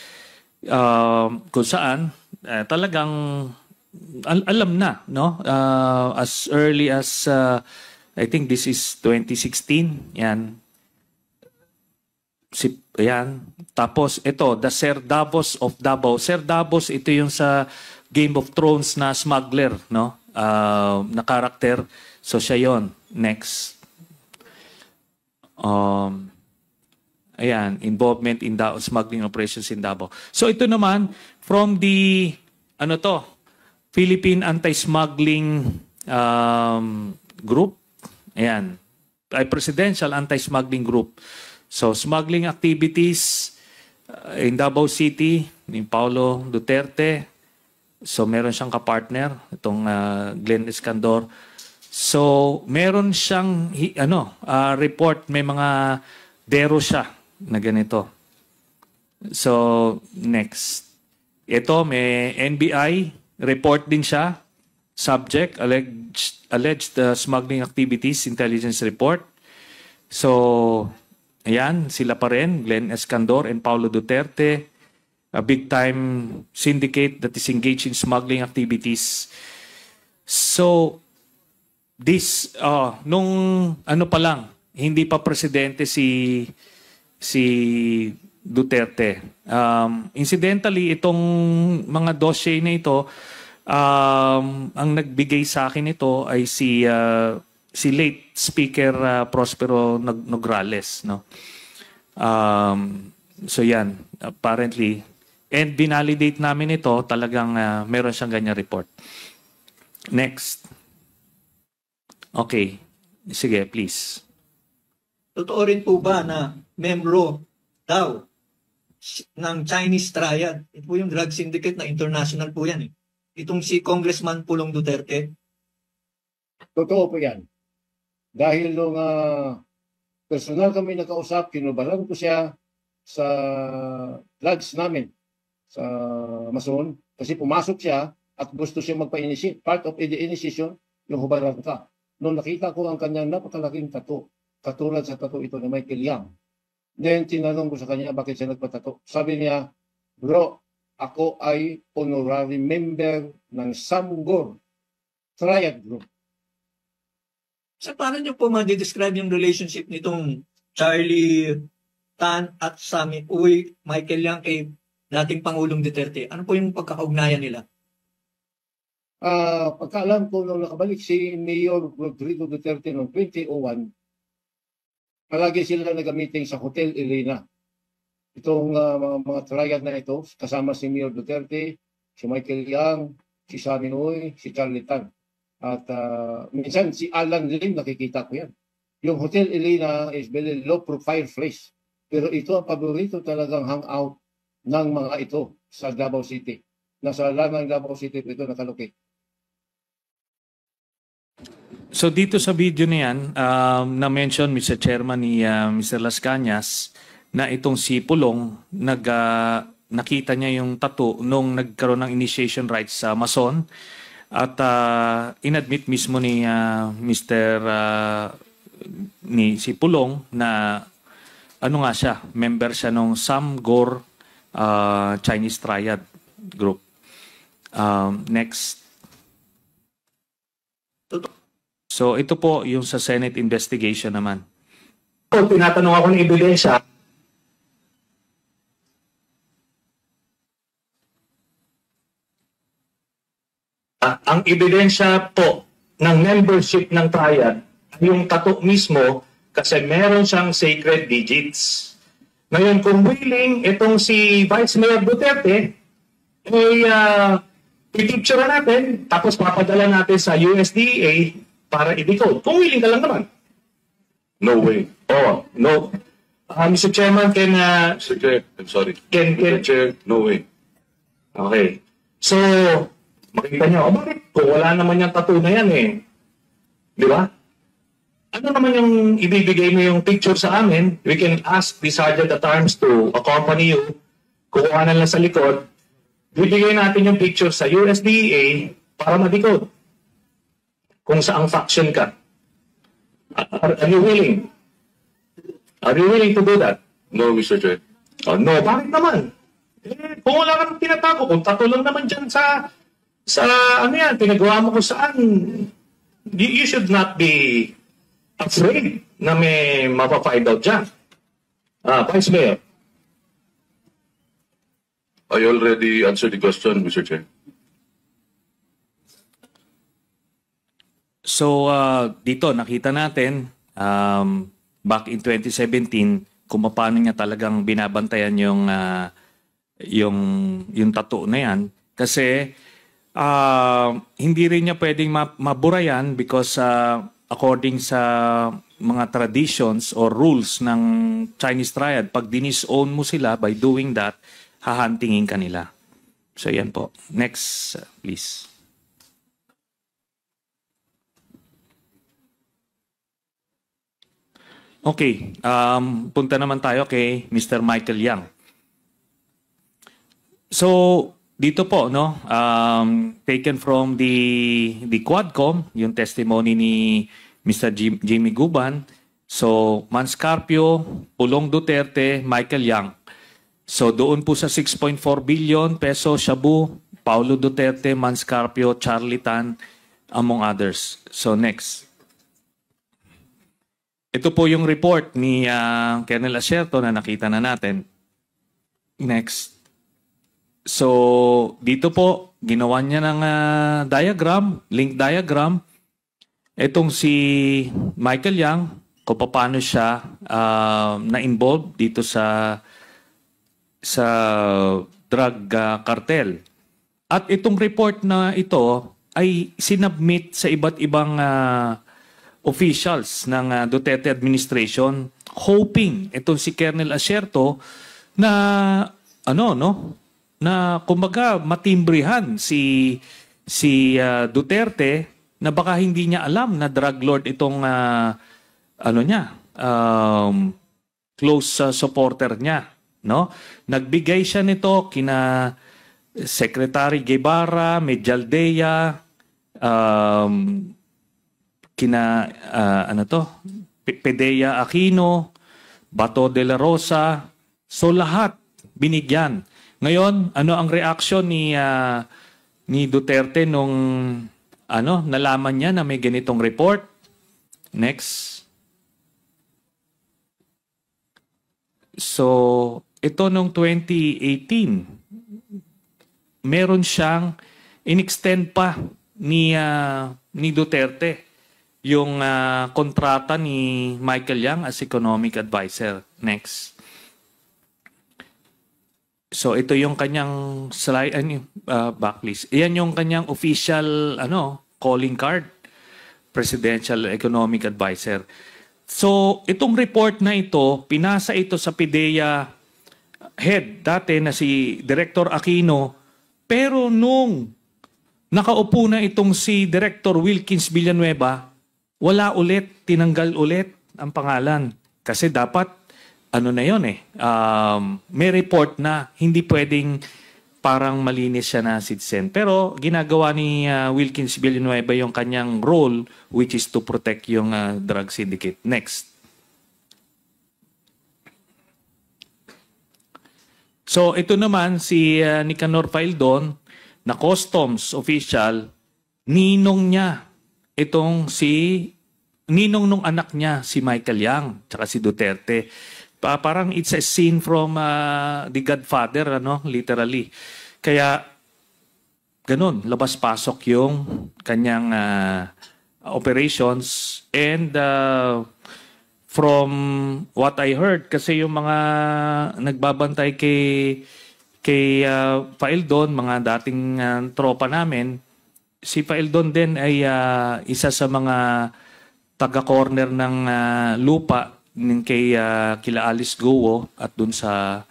kung saan talagang alam na, no? As early as I think this is 2016, yan. Yan. Tapos ito, the Ser Davos of Davao. Ser Davos, ito yung sa Game of Thrones na smuggler, no? Na karakter. So siya yon. Next. Ayan, involvement in smuggling operations in Davao. So ito naman, from the, Philippine Anti-Smuggling Group. Ayan. Presidential Anti-Smuggling Group. So, smuggling activities in Davao City, ni Paulo Duterte. So, meron siyang kapartner, itong Glenn Escandor. So, meron siyang, report, may mga dero siya na ganito. So, next. Ito, may NBI, report din siya. Subject, alleged smuggling activities, intelligence report. So, ayan, sila pa rin, Glenn Escandor and Paulo Duterte, a big-time syndicate that is engaged in smuggling activities. So, this, nung pa lang, hindi pa presidente si Duterte. Incidentally, itong mga dossier na ito, ang nagbigay sa akin ito ay si late Speaker Prospero Nograles, no? So yan, apparently, and binalidate namin ito, talagang meron siyang ganyan report. Next. Okay. Sige, please. Totoo rin po ba na membro daw ng Chinese Triad? Ito po yung drug syndicate na international po yan, eh. Itong si Congressman Pulong Duterte? Totoo po yan. Dahil nung personal kami nakausap, kinubalan ko siya sa lodge namin sa Mason kasi pumasok siya at gusto siya magpa-initiate. Part of the initiation, yung hubaran ka. Nung nakita ko ang kanyang napakalaking tattoo, katulad sa tattoo ito ni Michael Yang. Then tinanong ko sa kanya bakit siya nagpatato. Sabi niya, bro, ako ay honorary member ng Samgor Triad Group. So, paano niyo po ma-describe yung relationship nitong Charlie Tan at Sammy Uy, Michael Yang kay dating Pangulong Duterte? Ano po yung pagkakaugnayan nila? Pagkaalam ko nung nakabalik si Mayor Rodrigo Duterte noong 2001, palagi sila nag-meeting sa Hotel Elena. Itong mga triad na ito, kasama si Mayor Duterte, si Michael Yang, si Sammy Uy, si Charlie Tan. At minsan si Alan Lim, nakikita ko yan. Yung Hotel Elena is very low profile place. Pero ito ang paborito talagang hangout ng mga ito sa Davao City. Nasa lamang Davao City ito nakalocate. So dito sa video na yan, na-mention Mr. Chairman ni Mr. Las Cañas na itong si Pulong, nakita niya yung tattoo nung nagkaroon ng initiation rites sa Mason at inadmit mismo ni si Pulong na nga siya, member siya ng Samgor Chinese Triad Group. Next. So ito po yung sa Senate investigation naman. Kung tinatanong ako ng ebidensya, ang ebidensya po ng membership ng triad yung tattoo mismo kasi meron siyang sacred digits. Ngayon, kung willing, itong si Vice Mayor Duterte, i-picture natin, tapos papadala natin sa USDA para i-decode. Kung willing ka lang naman. No way. Oh, no. Mr. Chairman, Mr. Chair, I'm sorry. Mr. Chair, no way. Okay. So, makita niyo, bakit? Kung wala naman yung tattoo na yan eh. Di ba? ano naman yung ibibigay mo yung picture sa amin? We can ask the Sergeant at Arms to accompany you. Kukuha na lang sa likod. Bibigay natin yung picture sa USDA para ma-decode kung saang faction ka. Are you willing? Are you willing to do that? No, Mr. Chair. Oh, no, bakit naman? Kung wala ka nang tinatago, kung tato lang naman dyan sa ano yan, pinagawa mo kung saan, you should not be afraid na may mapafind out dyan. Vice Mayor. I already answered the question, Mr. Chair. So, dito nakita natin, back in 2017, kung paano niya talagang binabantayan yung tattoo na yan. Kasi, hindi rin niya pwedeng mabura yan because according sa mga traditions or rules ng Chinese triad, pag dinis-own mo sila by doing that, hahantingin ka nila. So yan po. Next, please. Okay, punta naman tayo kay Mr. Michael Yang. So, dito po, no, taken from the Quadcom, yung testimony ni Mr. Jimmy Guban. So, Manscarpio, Pulong Duterte, Michael Yang. So, doon po sa 6.4 billion peso, Shabu, Paulo Duterte, Manscarpio, Charlie Tan, among others. So, next. Ito po yung report ni Colonel Asierto na nakita na natin. Next. So, dito po, ginawa niya ng diagram, link diagram. Itong si Michael Yang, kung paano siya na-involved dito sa drug cartel. At itong report na ito ay sinubmit sa iba't ibang officials ng Duterte administration, hoping itong si Colonel Asierto na na kumbaga matimbrihan si Duterte na baka hindi niya alam na drug lord itong close supporter niya, no? Nagbigay siya nito kina Secretary Guevara, Medialdea, kina Pedea Aquino, Bato de la Rosa. So lahat binigyan. Ngayon, ano ang reaksyon ni Duterte nung nalaman niya na may ganitong report? Next. So, ito nung 2018, meron siyang in-extend pa ni Duterte yung kontrata ni Michael Yang as economic advisor. Next. So ito yung kanyang slide, backlist. Iyan yung kanyang official calling card, Presidential Economic Advisor. So itong report na ito, pinasa ito sa PIDEA head dati na si Director Aquino, pero nung nakaupo na itong si Director Wilkins Villanueva, wala ulit, tinanggal ulit ang pangalan. Kasi dapat may report na hindi pwedeng parang malinis siya na citizen. Pero ginagawa ni Wilkins Villanueva yung kanyang role, which is to protect yung drug syndicate. Next. So ito naman si Nicanor Faildon na customs official, ninong niya itong ninong nung anak niya si Michael Yang tsaka si Duterte. Parang it's a scene from The Godfather, literally. Kaya ganun, labas-pasok yung kanyang operations. And from what I heard, kasi yung mga nagbabantay kay Faildon, mga dating tropa namin, si Faildon din ay isa sa mga taga-corner ng lupa kay kila Alice Gowo at dun sa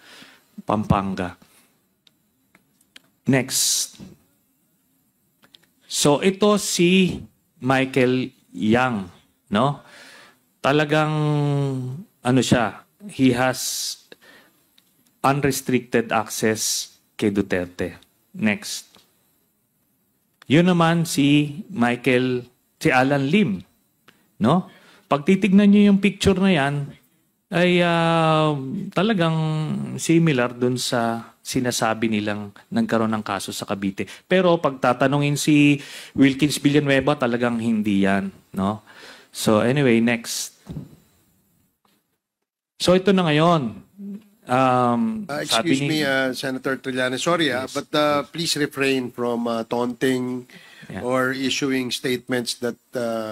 Pampanga. Next. So ito si Michael Yang, no? talagang ano siya, he has unrestricted access kay Duterte. Next. Yun naman si Alan Lim, no? Pag titignan niyo yung picture na yan, ay talagang similar dun sa sinasabi nilang nagkaroon ng kaso sa Cavite. Pero pag tatanungin si Wilkins Villanueva, talagang hindi yan, no? So anyway, next. So ito na ngayon. Excuse me, Senator Trillanes. Sorry, but please refrain from taunting or issuing statements that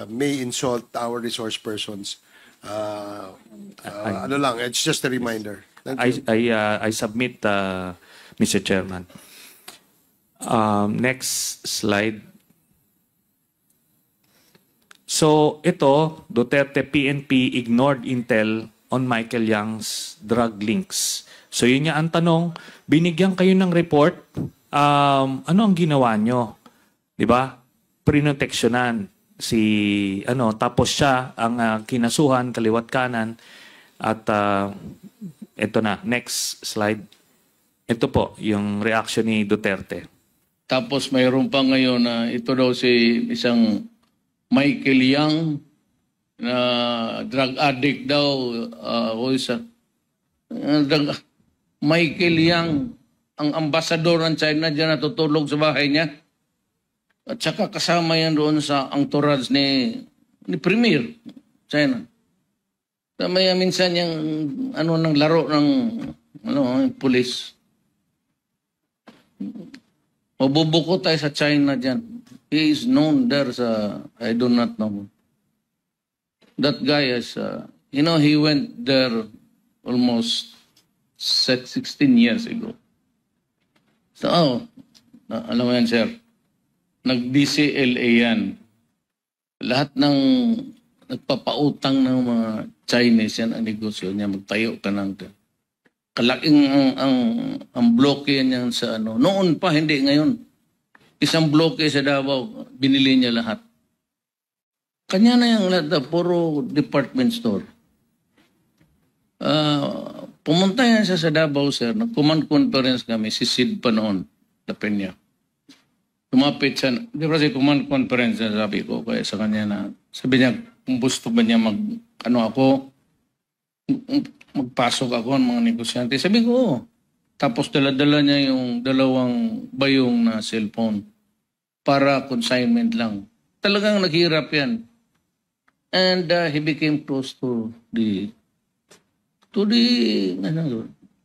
may insult our resource persons. Ano lang, it's just a reminder. I submit, Mr. Chairman. Next slide. So ito, Duterte PNP ignored intel on Michael Yang's drug links. So yun nga ang tanong, binigyan kayo ng report, ano ang ginawa nyo? Diba? Prinoteksyonan si, tapos siya ang kinasuhan, kaliwat kanan, at ito na, next slide. Ito po, yung reaction ni Duterte. Tapos mayroon pa ngayon na ito daw si isang Michael Yang, na drug addict daw, Michael Yang, ang ambasador ng China dyan natutulog sa bahay niya. At saka kasama yan doon sa entourage ni Premier China. May minsan yung ng laro ng pulis. Mabubuko tayo sa China dyan. He is known there sa, I do not know. That guy is, he went there almost 16 years ago. So, alam mo yan, sir, nag-DCLA yan. Lahat ng nagpapautang ng mga Chinese yan ang negosyo niya, magtayo ka ng kalaking ang bloke yan sa Noon pa, hindi ngayon. Isang bloke sa Davao, binili niya lahat. Kanya na yung lahat, puro department store. Pumunta yan siya sa Davao, sir. Nag-command conference kami, si Sid pa noon, sa Peña. Tumapit siya, di ba si command conference, sabi ko, kaya sa kanya na, sabi niya, kung gusto ba niya magpasok ako ng mga negosyante. Sabi ko, oo. Tapos dala-dala niya yung 2 bayong na cellphone para consignment lang. Talagang naghirap yan. And he became close to the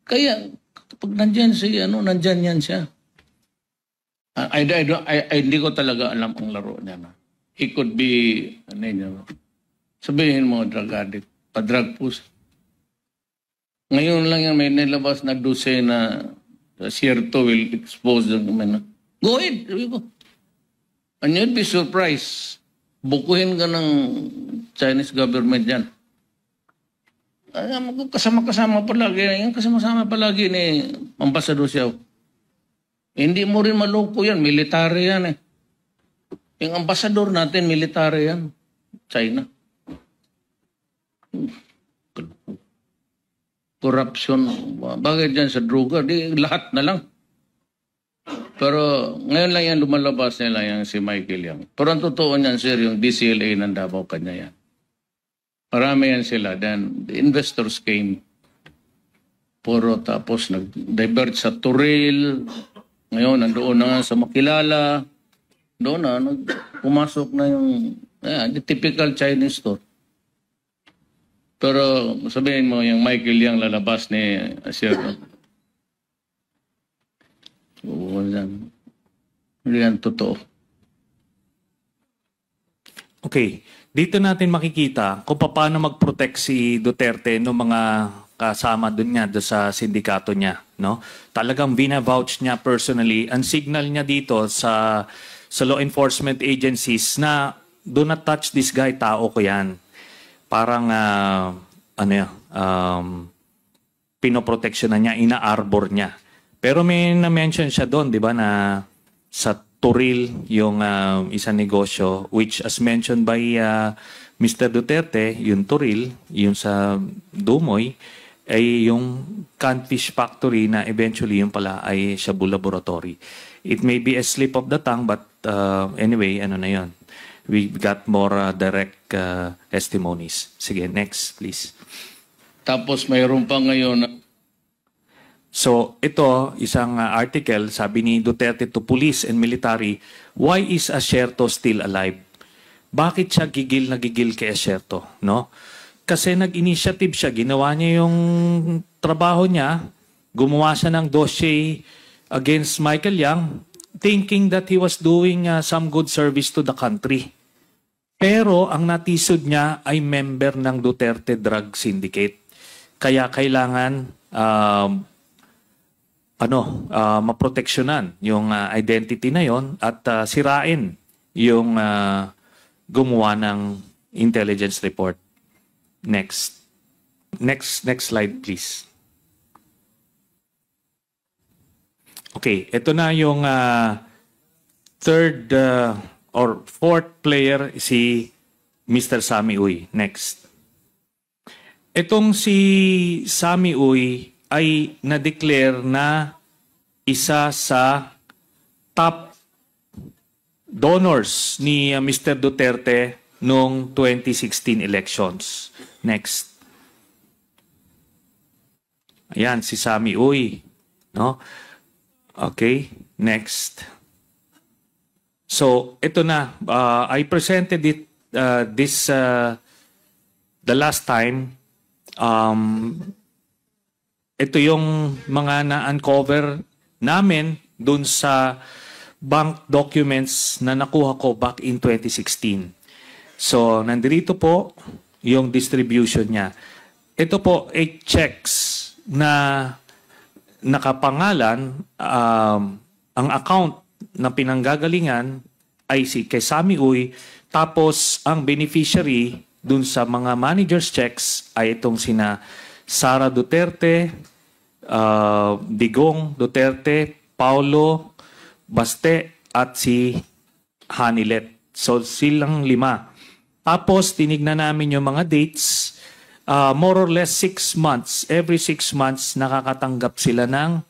kaya kapag nandyan nandyan yan siya. Hindi ko talaga alam ang laro niya na. He could be, sabihin mo, drug addict, pa-drug push. Ngayon lang yan, may nilabas na dosena na Sierto will expose them. Go ahead, sabi ko. And you'd be surprised. Bukuhin ka ng Chinese government yan. Kasama-kasama palagi. Yung kasama-kasama palagi ni Ambassador Xiao. Hindi mo rin maloko yan. Military yan eh. Yung ambassador natin, military yan. China. Corruption. Bakit dyan sa droga? Di, lahat na lang. Pero ngayon lang yan lumalabas nila yung si Michael Yang. Pero ang totoo niyan, sir, yung DCLA ng Davao, kanya yan. Marami yan sila. Then the investors came. Puro tapos nag-divert sa Turil. Ngayon, nandoon na sa Makilala. Doon na, pumasok na yung the typical Chinese store. Pero sabihin mo, yung Michael Yang lalabas ni Sir. Hindi yan totoo. Okay. Dito natin makikita kung paano mag-protect si Duterte ng mga kasama doon niya sa sindikato niya. No? Talagang vouch niya personally. Ang signal niya dito sa law enforcement agencies na do not touch this guy, tao ko yan. Parang pinoproteksyon na niya, ina-arbor niya. Pero may na-mention siya doon, di ba, na sa Turil yung isang negosyo, which as mentioned by Mr. Duterte, yung Toril, yung sa Dumoy, ay yung canned fish factory na eventually yung pala ay Shabu Laboratory. It may be a slip of the tongue, but anyway, ano na yun. We got more direct testimonies. Sige, next, please. Tapos mayroon pa ngayon. So, ito, isang article, sabi ni Duterte to police and military, why is Asierto still alive? Bakit siya gigil na gigil kay Asierto? No? Kasi nag-initiative siya, ginawa niya yung trabaho niya, gumawa siya ng dossier against Michael Yang, thinking that he was doing some good service to the country. Pero ang natisod niya ay member ng Duterte Drug Syndicate. Kaya kailangan maproteksyonan yung identity na yon at sirain yung gumawa ng intelligence report. Next slide, please. Okay, ito na yung third or fourth player, si Mr. Sami Uy. Next. Itong si Sami Uy ay na-declare na isa sa top donors ni Mr. Duterte noong 2016 elections. Next. Ayan, si Sami Uy. No? Okay, next. So, ito na. I presented it the last time. Ito yung mga na-uncover namin dun sa bank documents na nakuha ko back in 2016. So, nandito po yung distribution niya. Ito po, 8 checks na nakapangalan, ang account na pinanggagalingan ay si kay Sami Uy, tapos ang beneficiary dun sa mga manager's checks ay itong sina Sara Duterte, Digong Duterte, Paulo Baste at si Hanilet. So silang 5. Tapos tinignan namin yung mga dates, more or less 6 months. Every 6 months nakakatanggap sila ng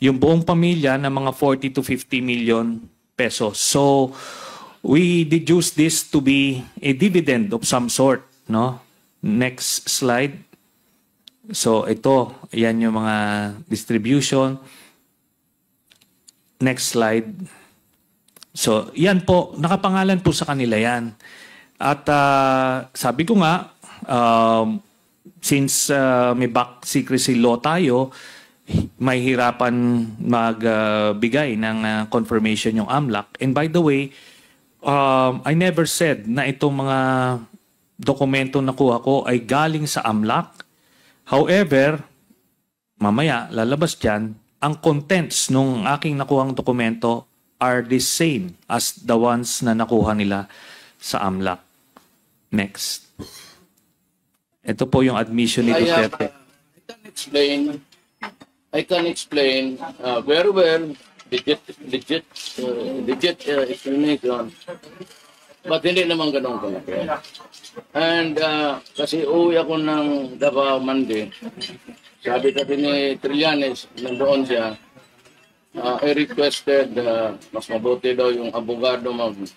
yung buong pamilya ng mga 40 to 50 million pesos. So we deduce this to be a dividend of some sort, no? Next slide. So ito, yan yung mga distribution. Next slide. So yan po, nakapangalan po sa kanila yan. At sabi ko nga, since may back secrecy law tayo, may hirapan magbigay ng confirmation yung AMLAC. And by the way, I never said na itong mga dokumento nakuha ko ay galing sa AMLAC. However, mamaya lalabas dyan, ang contents nung aking nakuhang dokumento are the same as the ones na nakuha nila sa AMLAC. Next. Ito po yung admission ni Duterte. I can explain very well legit explanation. But hindi naman ganun kalaki. And kasi uwi ako ng Davao Monday. Sabi kasi ni Trillanes, nandoon siya, I requested mas mabuti daw yung abogado mag-appear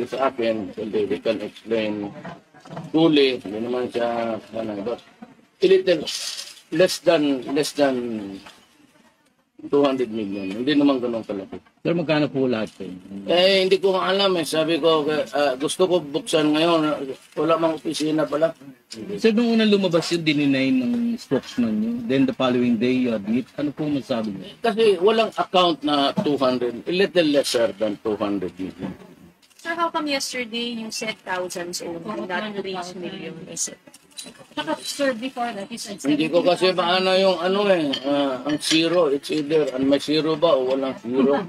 sa akin so they can explain fully. Hindi naman siya, but a little less than 200 million. Hindi naman ganun kalaki. Sir, magkano po lahat? Hindi ko alam eh. Sabi ko, gusto ko buksan ngayon. Wala mang opisina pala. Sir, nung unang lumabas yun, dininay ng spokesman nyo. Then the following day, you admit. Ano po masabi nyo? Kasi walang account na 200. A little lesser than 200 million. Sir, how come yesterday you said thousands only, not reach million? Is it? Sir, before that, you said Hindi ko kasi paano yung ang zero. It's either may zero ba o walang zero.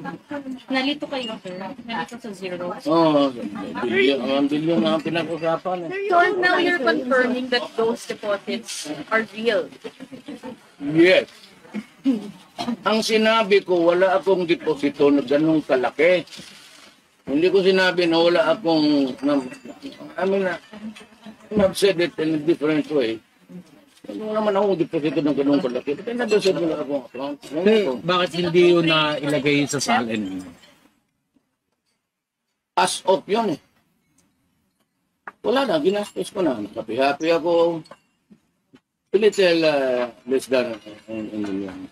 Nalito kayo, sir. Nalito sa zero. Oo. Bilyon na ang pinag-usapan. So now you're confirming that those deposits are real? Yes. Ang sinabi ko, wala akong deposito na ganun kalaki. Hindi ko sinabi na wala akong, I mean, I've said it in a different way. Hindi naman ako deposito ng ganun kalaki. Kaya nag-deposit mo na akong account. Bakit hindi yun na ilagay sa salin? As of yun eh. Wala na, ginastos ko na. Happy ako. A little less than a million.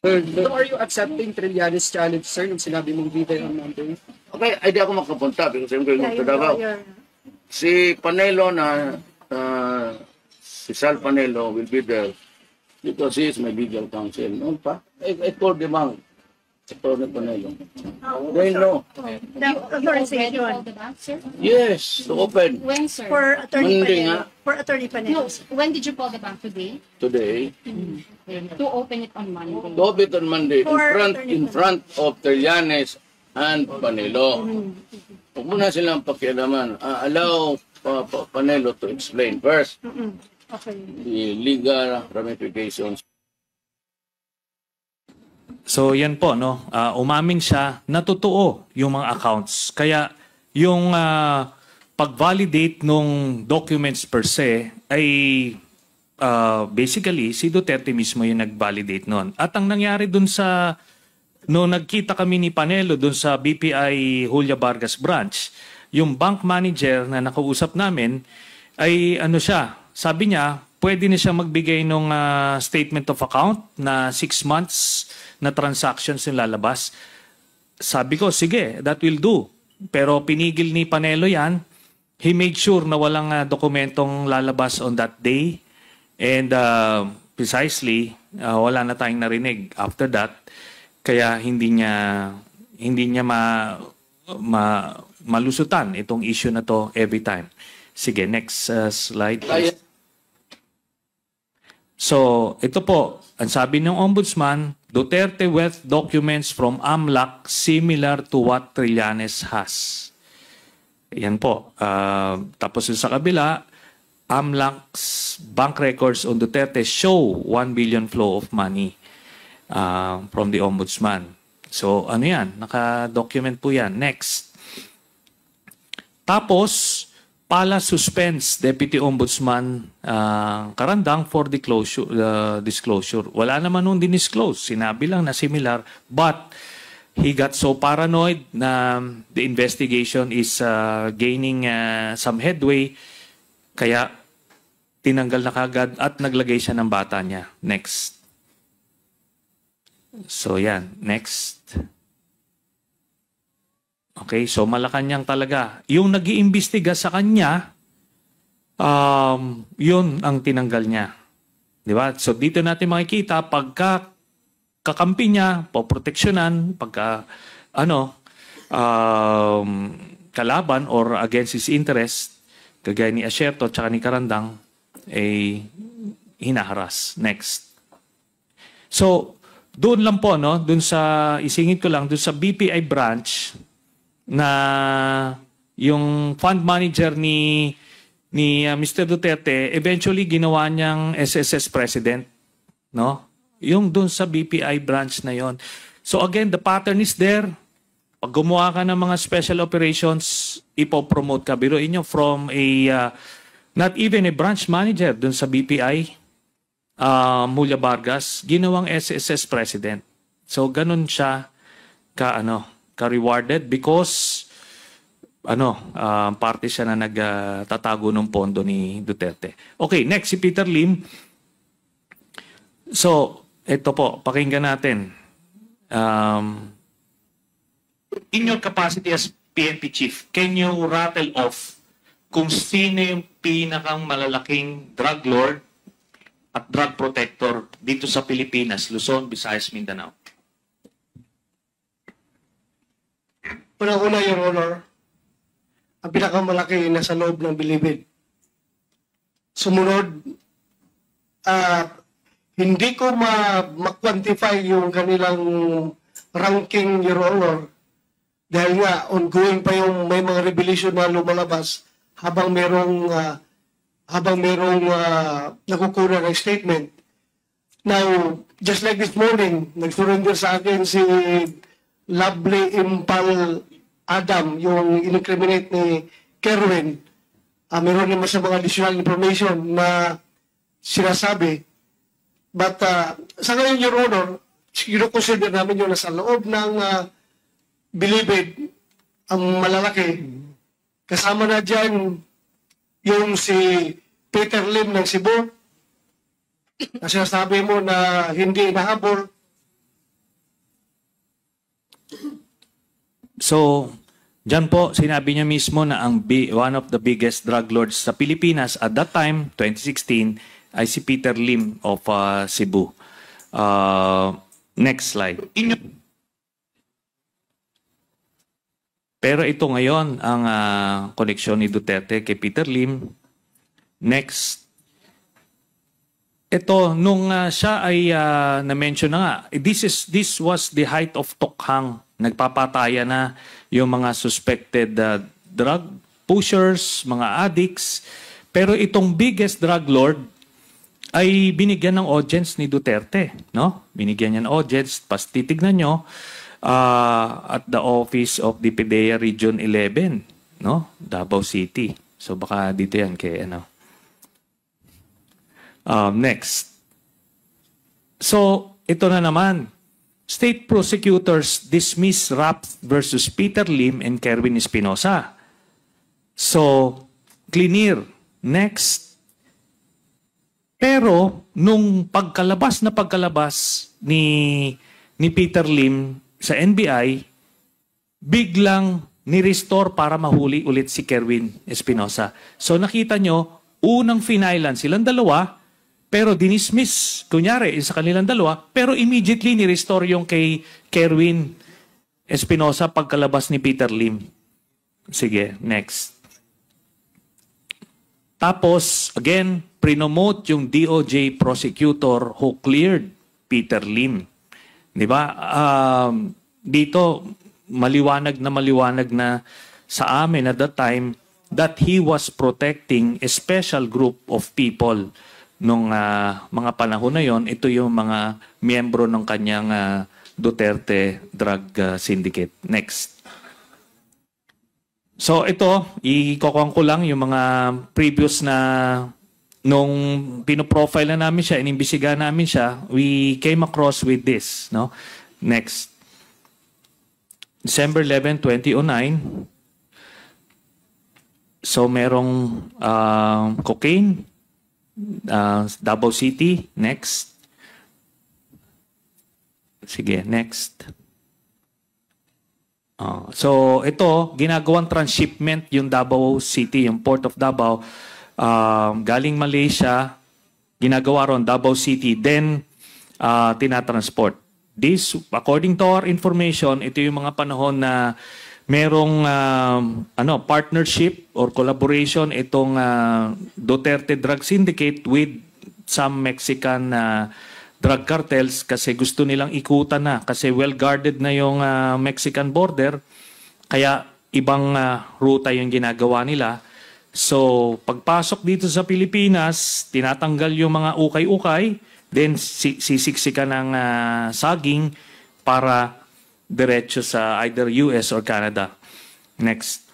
So are you accepting Trillanes challenge, sir, nung sinabi mong leader on Monday? Okay, ay di ako makapunta because I'm going to Davao. Si Panelo si Sal Panelo will be there because he is my legal counsel. Noon pa, I told them out. Attorney Panelo. They know. The authorization. The bank, sir? Yes, to open. When, sir? For Attorney Monday Panelo. nga. For Attorney Panelo. No, when did you call the bank today? Today. To open it on Monday. To open on Monday in front of Trillanes and Panelo. Huwag muna silang pakialaman. Allow Panelo to explain first Okay. the legal ramifications. So yan po, no? Umamin siya na totoo yung mga accounts. Kaya yung pag-validate nung documents per se ay basically si Duterte mismo yung nag-validate nun. At ang nangyari dun sa, no nagkita kami ni Panelo dun sa BPI Julia Vargas branch, yung bank manager na nakausap namin ay ano siya, sabi niya, pwede na siya magbigay ng statement of account na 6 months na transactions yung lalabas. Sabi ko, sige, that will do. Pero pinigil ni Panelo yan. He made sure na walang dokumentong lalabas on that day. And precisely, wala na tayong narinig after that. Kaya hindi niya malusutan itong issue na to every time. Sige, next slide please. So, ito po, ang sabi ng Ombudsman, Duterte wealth documents from AMLAC similar to what Trillanes has. Yan po. Tapos sa kabila, AMLAC's bank records on Duterte show 1 billion flow of money from the Ombudsman. So, ano yan? Naka-document po yan. Next. Tapos, Pala suspends Deputy Ombudsman Carandang for disclosure. Wala naman nung dinisclose. Sinabi lang na similar. But he got so paranoid na the investigation is gaining some headway. Kaya tinanggal na kagad at naglagay siya ng bata niya. Next. So yan. Next. Okay, so Malacanang talaga. Yung nag-iimbestiga sa kanya, yun ang tinanggal niya. Di ba? So dito natin makikita, pagka kakampi niya, poproteksyonan, pagka kalaban or against his interest, kagaya ni Asierto at ni Carandang, hinaharas. Next. So, doon lang po, no? Doon sa, isingit ko lang, doon sa BPI branch, na yung fund manager ni Mr. Duterte eventually ginawa niyang SSS president, no? Yung dun sa BPI branch na yon. So again, the pattern is there. Pag gumawa ka ng mga special operations, ipopromote ka. Biruin nyo from a not even a branch manager dun sa BPI Julia Vargas, ginawang SSS president. So ganun siya ka-rewarded because parte siya na nagtatago ng pondo ni Duterte. Okay, next si Peter Lim. So, ito po, pakinggan natin. In your capacity as PNP chief, can you rattle off kung sino yung pinakang malalaking drug lord at drug protector dito sa Pilipinas, Luzon, Visayas, Mindanao? Unang-una, Your Honor, ang pinakamalaki nasa loob ng Bilibid. Sumunod, hindi ko ma-quantify yung kanilang ranking, Your Honor, dahil nga ongoing pa yung may mga revelation na lumalabas habang merong nakukuha ng statement. Now, just like this morning, nag-surrender sa akin si Lovely Impal Adam, yung in-incriminate ni Kerwin, meron naman sa mga additional information na sinasabi. But sa ngayon, Your Honor, consider namin yung nasa loob ng bilibid ang malalaki. Kasama na dyan yung si Peter Lim ng Cebu, na sinasabi mo na hindi nahabol. So, dyan po, sinabi niya mismo na one of the biggest drug lords sa Pilipinas at that time, 2016, ay si Peter Lim of Cebu. Next slide. Pero ito ngayon ang koneksyon ni Duterte kay Peter Lim. Next. Ito, nung siya ay na-mention na nga, this was the height of Tokhang. Nagpapataya na yung mga suspected drug pushers, mga addicts. Pero itong biggest drug lord ay binigyan ng audience ni Duterte. No? Binigyan niya ng audience. Pas titignan nyo, at the office of the PDEA Region 11, no? Davao City. So baka dito yan kay ano. Next. So ito na naman. State prosecutors dismiss rap versus Peter Lim and Kerwin Espinosa. So clear. Next. Pero nung pagkalabas ni Peter Lim sa NBI, biglang ni-restore para mahuli ulit si Kerwin Espinosa. So nakita nyo, unang finailan silang dalawa, pero dinismiss, kunyari, sa kanilang dalawa, pero immediately ni-restore yung kay Kerwin Espinosa pagkalabas ni Peter Lim. Sige, next. Tapos, again, prinomote yung DOJ prosecutor who cleared Peter Lim. Di ba? Dito, maliwanag na sa amin at that time that he was protecting a special group of people nung mga panahon na yon. Ito yung mga miyembro ng kanyang Duterte drug syndicate. Next. So ito, ikukuha ko lang yung mga previous na nung pinoprofile na namin siya, inimbisiga namin siya, we came across with this. No? Next. December 11, 2009. So merong cocaine, Davao City. Next. Sige, next. So ito, ginagawang transshipment yung Davao City, yung Port of Davao. Galing Malaysia, ginagawa ron Davao City, then tinatransport. This, according to our information, ito yung mga panahon na merong partnership or collaboration itong Duterte Drug Syndicate with some Mexican drug cartels kasi gusto nilang ikutan na kasi well-guarded na yung Mexican border, kaya ibang ruta yung ginagawa nila. So, pagpasok dito sa Pilipinas, tinatanggal yung mga ukay-ukay, then sisiksikan ng saging para diretso sa either US or Canada. Next.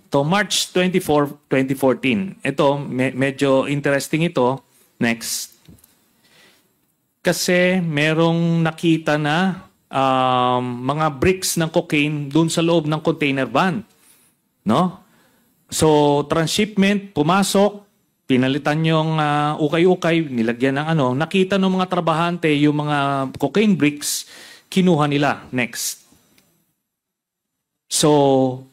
To March 24, 2014. Ito, medyo interesting ito. Next. Kasi merong nakita na mga bricks ng cocaine dun sa loob ng container van. No? So, transshipment, pumasok, pinalitan yung ukay-ukay, nilagyan ng nakita ng mga trabahante yung mga cocaine bricks, kinuha nila. Next. So,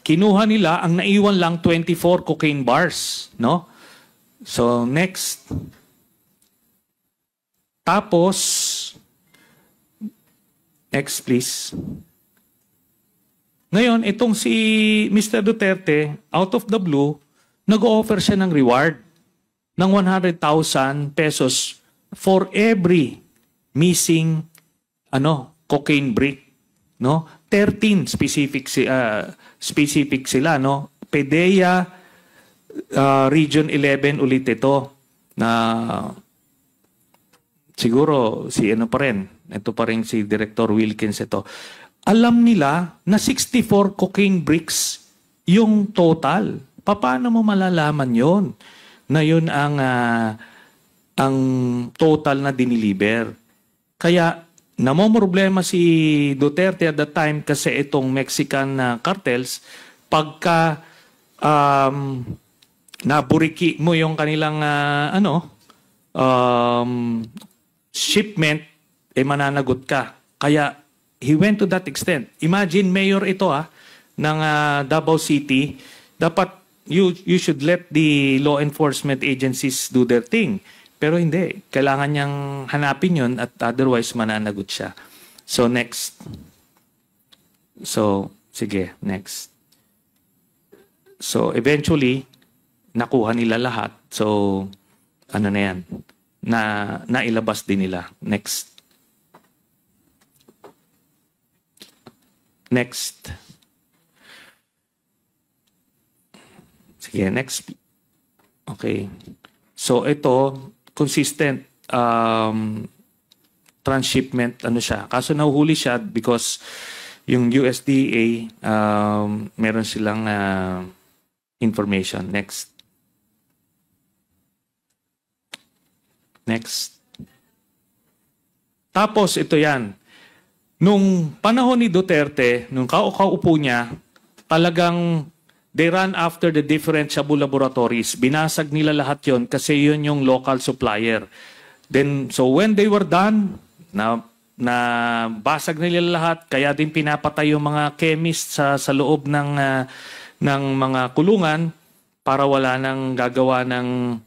kinuha nila, ang naiwan lang 24 cocaine bars. No? So, next. Tapos, next please. Ngayon, itong si Mr. Duterte, out of the blue, nag-offer siya ng reward ng 100,000 pesos for every missing cocaine brick. No? 13 specific sila. No? PDEA Region 11 ulit ito na siguro si pa rin. Ito pa rin si Director Wilkins ito. alam nila na 64 cocaine bricks yung total. Paano mo malalaman yon na yun ang total na diniliber? Kaya namomroblema si Duterte at that time kasi itong Mexican cartels, pagka naburiki mo yung kanilang shipment, mananagot ka. Kaya he went to that extent. Imagine, mayor ito ng Davao City. Dapat you should let the law enforcement agencies do their thing. Pero hindi. Kailangan niyang hanapin yun at otherwise mananagot siya. So, next. So, sige, next. So, eventually, nakuha nila lahat. So, ano na yan? Nailabas din nila. Next. Next. Sige, next. Okay. So, ito, consistent transshipment, ano siya. Kaso nahuhuli siya because yung USDA, meron silang information. Next. Next. Tapos, ito yan. Nung panahon ni Duterte, nung kaupo niya, talagang they ran after the different Shabu laboratories. Binasag nila lahat yon kasi yun yung local supplier. Then, so when they were done, na basag nila lahat, kaya din pinapatay yung mga chemist sa loob ng mga kulungan para wala nang gagawa ng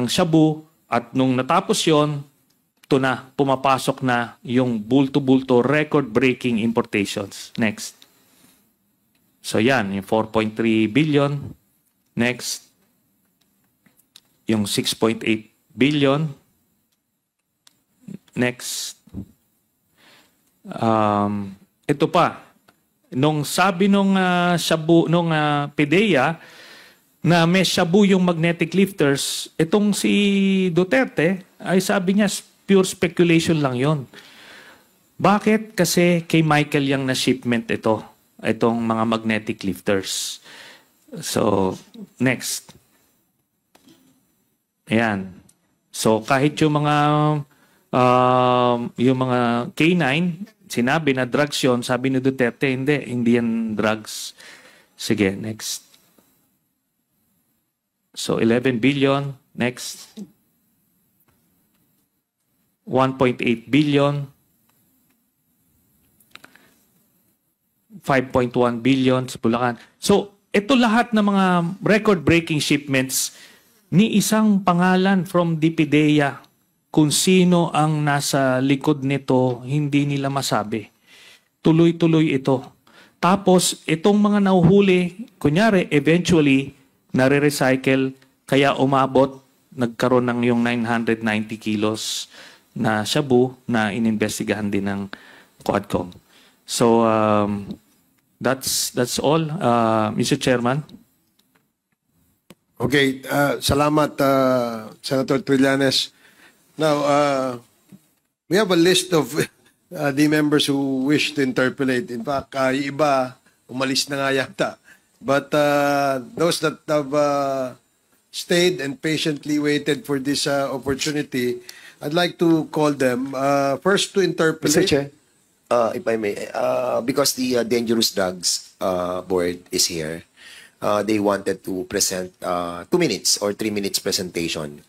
shabu. At nung natapos yon, ito na, pumapasok na yung bulto-bulto record-breaking importations. Next. So yan, yung 4.3 billion. Next. Yung 6.8 billion. Next. Ito pa. Nung sabi nung shabu, nung PDEA, na may shabu yung magnetic lifters, itong si Duterte, ay sabi niya, pure speculation lang yon. Bakit? Kasi kay Michael Yang na shipment ito. Itong mga magnetic lifters. So, next. Ayan. So, kahit yung mga K9, sinabi na drugs yun, sabi ni Duterte, hindi yan drugs. Sige, next. So, 11 billion. Next. 1.8 billion. 5.1 billion sa Bulacan. So, ito lahat ng mga record-breaking shipments ni isang pangalan from DPDEA. Kung sino ang nasa likod nito, hindi nila masabi. Tuloy-tuloy ito. Tapos, itong mga nauhuli, kunyari, eventually, nare-recycle, kaya umabot, nagkaroon ng yung 990 kilos na shabu na inimbestigahan din ng Quadcom. So, that's all, Mr. Chairman. Okay, salamat, Senator Trillanes. Now, we have a list of the members who wish to interpolate. In fact, yung iba, umalis na nga yata. But those that have stayed and patiently waited for this opportunity, I'd like to call them. First to interpolate. Mr. Chair, if I may, because the Dangerous Drugs Board is here, they wanted to present 2 minutes or 3 minutes presentation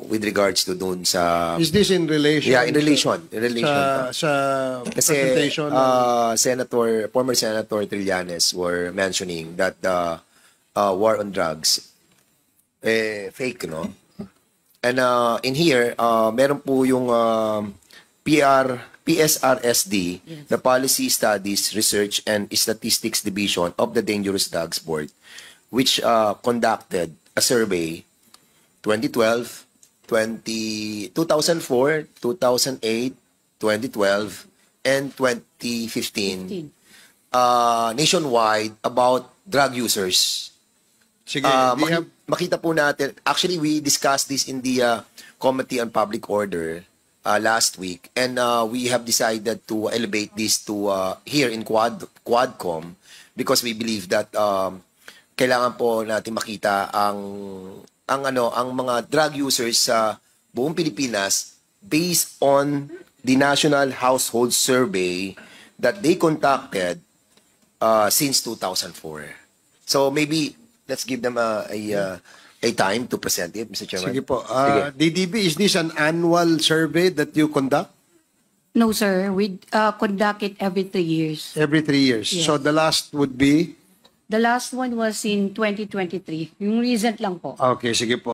with regards to dun sa... Is this in relation? Yeah, in relation. In relation. Sa Kasi, presentation? former Senator Trillanes were mentioning that the war on drugs, fake, no? And in here, meron po yung PSRSD, the Policy Studies, Research and Statistics Division of the Dangerous Drugs Board, which conducted a survey 2012, 2004, 2008, 2012, and 2015 nationwide about drug users. Sige, makita po natin, actually we discussed this in the Committee on Public Order last week, and we have decided to elevate this to here in Quadcom because we believe that kailangan po natin makita ang mga drug users sa buong Pilipinas based on the National Household Survey that they conducted since 2004. So maybe let's give them a time to present it, Mr. Chairman. Sige po. DDB, is this an annual survey that you conduct? No, sir. We conduct it every 3 years. Every 3 years. Yes. So the last would be? The last one was in 2023. Yung recent lang po. Okay, sige po.